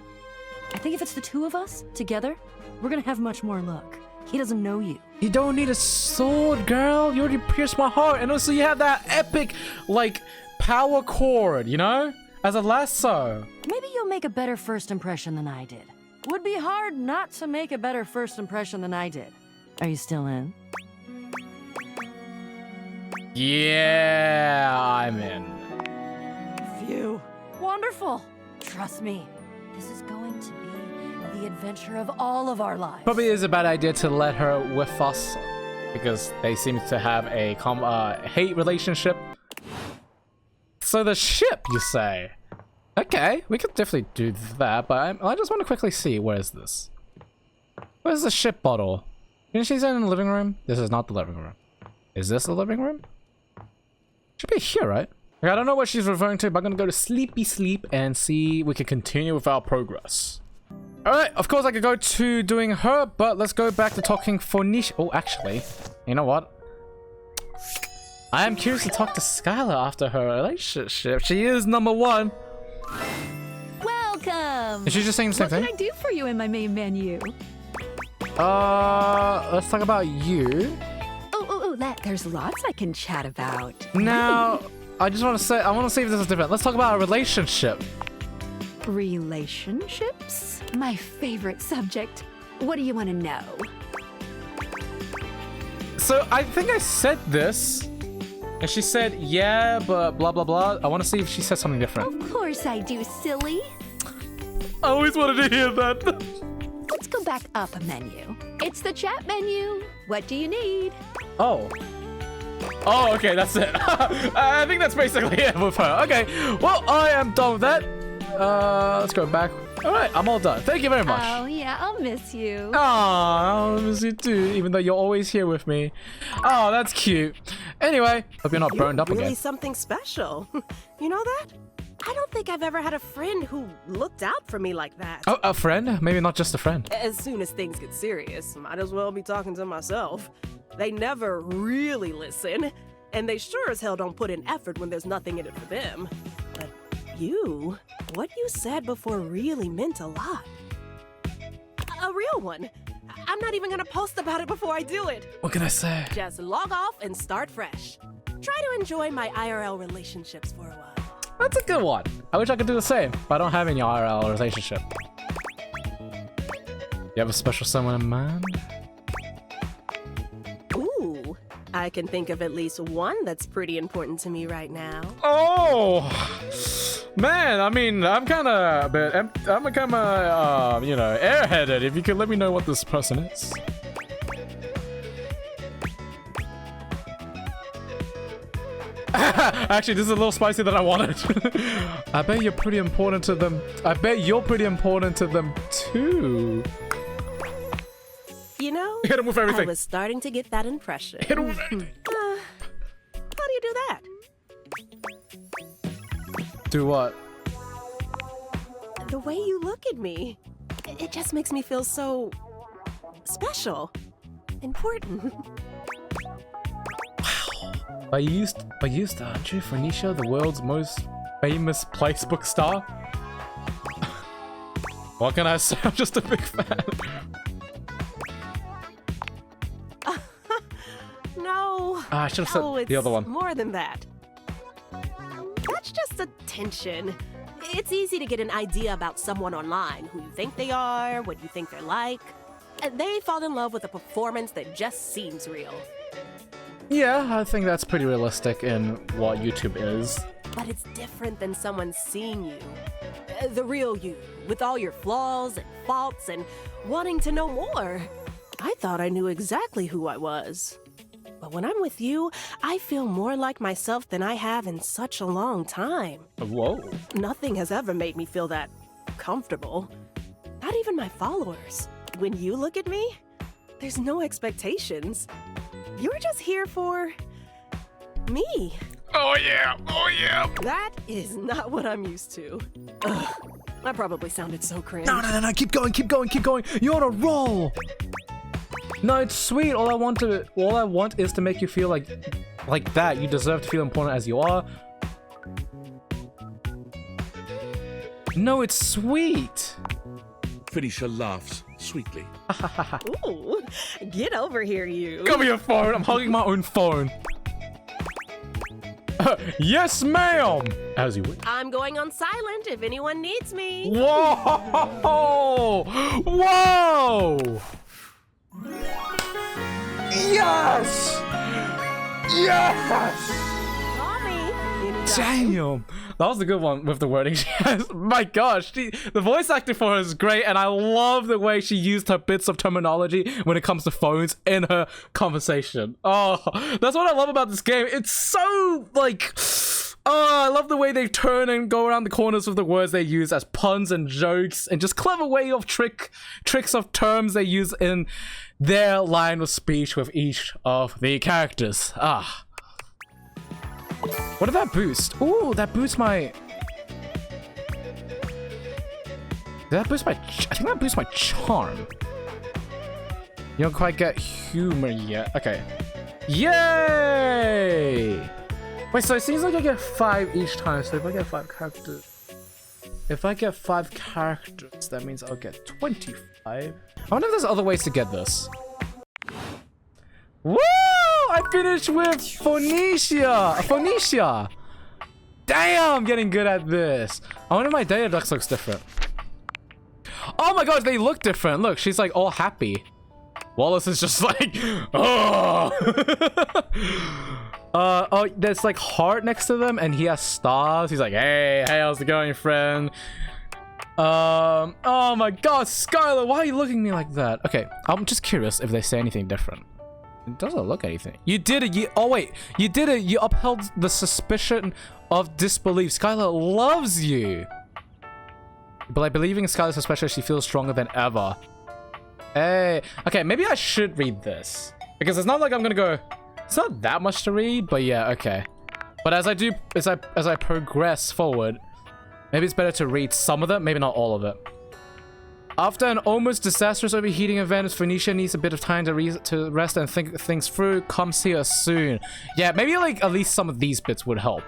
I think if it's the two of us together, we're gonna have much more luck. He doesn't know you. You don't need a sword, girl. You already pierced my heart. And also you have that epic, like, power cord, you know? As a lasso. Maybe you'll make a better first impression than I did. Would be hard not to make a better first impression than I did. Are you still in? Yeah, I'm in. Phew. Wonderful. Trust me, this is going to be the adventure of all of our lives. Probably is a bad idea to let her with us because they seem to have a hate relationship. So the ship, you say? Okay, we could definitely do that, but I just want to quickly see, where is this? Where's the ship bottle? Didn't she say in the living room? This is not the living room. Is this the living room? Should be here, right? Okay, I don't know what she's referring to, but I'm gonna go to sleepy sleep and see if we can continue with our progress. Alright, of course I could go to doing her, but let's go back to talking for Niche. Oh, actually, you know what? I am curious to talk to Skylar after her relationship. She is number one. Welcome! Is she just saying the same thing? What can I do for you in my main menu? Let's talk about you. There's lots I can chat about. Now, I just want to say, I want to see if this is different. Let's talk about our relationship. Relationships? My favorite subject. What do you want to know? So, I think I said this, and she said, yeah, but blah, blah, blah. I want to see if she said something different. Of course I do, silly. I always wanted to hear that. Let's go back up a menu. It's the chat menu. What do you need? Oh. Oh, okay, that's it. I think that's basically it with her. Okay, well, I am done with that. Let's go back. All right, I'm all done. Thank you very much. Oh, yeah, I'll miss you. Aw, I'll miss you too, even though you're always here with me. Oh, that's cute. Anyway, hope you're not burned up really again. Something special. You know that? I don't think I've ever had a friend who looked out for me like that. Oh, a friend? Maybe not just a friend. As soon as things get serious, might as well be talking to myself. They never really listen, and they sure as hell don't put in effort when there's nothing in it for them. But you, what you said before really meant a lot. A real one. I'm not even gonna post about it before I do it. What can I say? Just log off and start fresh. Try to enjoy my IRL relationships for a while. That's a good one. I wish I could do the same, but I don't have any IRL relationship. You have a special someone in mind? Ooh, I can think of at least one that's pretty important to me right now. Oh, man, I mean, I'm kind of you know, airheaded. If you could let me know what this person is. Actually, this is a little spicy than I wanted. I bet you're pretty important to them. I bet you're pretty important to them too. You know, Hit him with everything. I was starting to get that impression. Hit him with everything. How do you do that? Do what? The way you look at me, it just makes me feel so special, important. I used Andrew Phoenicia, the world's most famous placebook star. What can I say? I'm just a big fan. No. I should have said the other one. More than that. That's just attention. It's easy to get an idea about someone online, who you think they are, what you think they're like. And they fall in love with a performance that just seems real. Yeah, I think that's pretty realistic in what YouTube is. But it's different than someone seeing you. The real you, with all your flaws and faults and wanting to know more. I thought I knew exactly who I was. But when I'm with you, I feel more like myself than I have in such a long time. Whoa. Nothing has ever made me feel that comfortable. Not even my followers. When you look at me, there's no expectations. You're just here for me. Oh yeah, oh yeah. That is not what I'm used to. Ugh, I probably sounded so cringe. No, keep going. You're on a roll. No, it's sweet. All I want is to make you feel like that. You deserve to feel important as you are. No, it's sweet. Phoenicia laughs sweetly. Ooh, get over here, you. Give me your phone. I'm hugging my own phone. Yes, ma'am. As you wish. I'm going on silent if anyone needs me. Whoa! Whoa! Yes! Yes! Call me anytime. Damn! That was a good one with the wording she has. My gosh, the voice acting for her is great, and I love the way she used her bits of terminology when it comes to phones in her conversation. Oh, that's what I love about this game. It's so, like, Oh, I love the way they turn and go around the corners of the words they use as puns and jokes and just clever way of tricks of terms they use in their line of speech with each of the characters. Ah. What did that boost? Ooh, that boosts my... Did that boost my... I think that boosts my charm. You don't quite get humor yet. Okay. Yay! Wait, so it seems like I get 5 each time. So if I get 5 characters... If I get 5 characters, that means I'll get 25. I wonder if there's other ways to get this. Woo! I finished with Phoenicia! Damn, I'm getting good at this. I wonder if my data ducks looks different. Oh my god, they look different. Look, she's like all happy. Wallace is just like, oh. Oh, there's like heart next to them and he has stars. He's like, hey, how's it going, friend? Oh my god, Skylar, why are you looking at me like that? Okay, I'm just curious if they say anything different. It doesn't look anything. You did it. Oh wait, you did it. You upheld the suspicion of disbelief. Skylar loves you. But like believing in Skylar's suspicion, she feels stronger than ever. Hey, okay, maybe I should read this because it's not like I'm gonna go. It's not that much to read, but yeah, okay. But as I progress forward, maybe it's better to read some of it, maybe not all of it. After an almost disastrous overheating event, Phoenicia needs a bit of time to rest and think things through. Come see her soon. Yeah, maybe like at least some of these bits would help.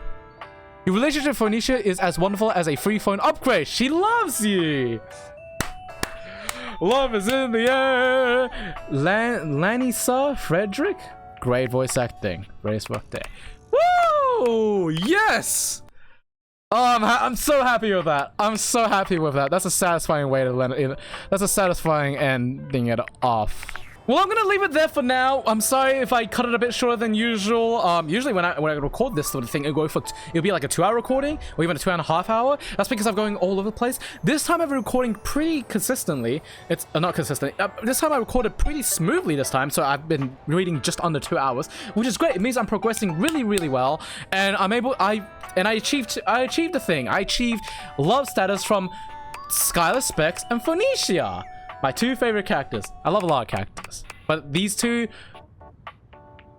Your relationship with Phoenicia is as wonderful as a free phone upgrade. She loves you. Love is in the air. Lanisa Frederick? Great voice acting. Great birthday. Woo! Yes! Oh, I'm so happy with that. I'm so happy with that. That's a satisfying way to land it. That's a satisfying ending it off. Well, I'm gonna leave it there for now. I'm sorry if I cut it a bit shorter than usual. Usually when I record this sort of thing, it'll be like a 2-hour recording or even a 2.5 hour. That's because I'm going all over the place. This time I've been recording pretty consistently. It's not consistent. This time I recorded pretty smoothly this time, so I've been reading just under 2 hours, which is great. It means I'm progressing really, really well, and I achieved the thing. I achieved love status from Skylar Specs and Phoenicia. My 2 favorite characters. I love a lot of characters, but these 2,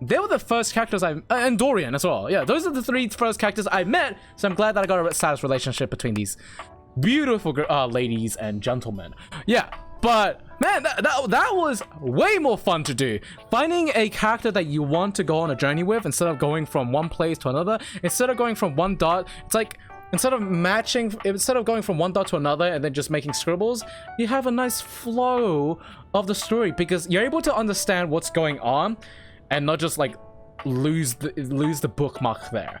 they were the first characters and Dorian as well. Yeah, those are the 3 first characters I met, so I'm glad that I got a status relationship between these beautiful ladies and gentlemen. Yeah, but man, that was way more fun to do. Finding a character that you want to go on a journey with instead of going from one place to another, instead of going from one dot, it's like, instead of going from one dot to another and then just making scribbles, you have a nice flow of the story because you're able to understand what's going on and not just like lose the bookmark there.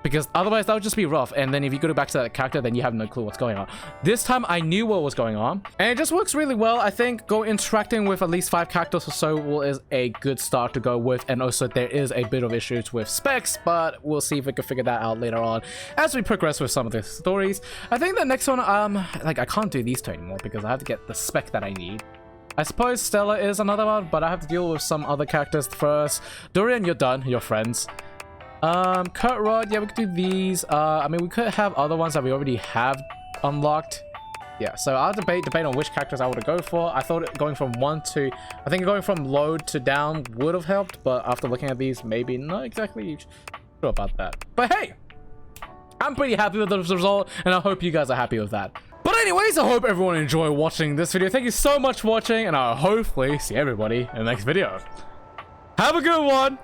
Because otherwise that would just be rough, and then if you go back to that character, then you have no clue what's going on. This time I knew what was going on, and it just works really well. I think interacting with at least 5 characters or so is a good start to go with, and also there is a bit of issues with specs, but we'll see if we can figure that out later on as we progress with some of the stories. I think the next one, like I can't do these 2 anymore because I have to get the spec that I need. I suppose Stella is another one, but I have to deal with some other characters first. Dorian, you're done, you're friends. Kurt Rod, yeah, we could do these. I mean, we could have other ones that we already have unlocked. Yeah, so I'll debate on which characters I would go for. I thought going from 1 to... I think going from low to down would have helped, but after looking at these, maybe not exactly sure about that. But hey, I'm pretty happy with the result, and I hope you guys are happy with that. But anyways, I hope everyone enjoyed watching this video. Thank you so much for watching, and I'll hopefully see everybody in the next video. Have a good one!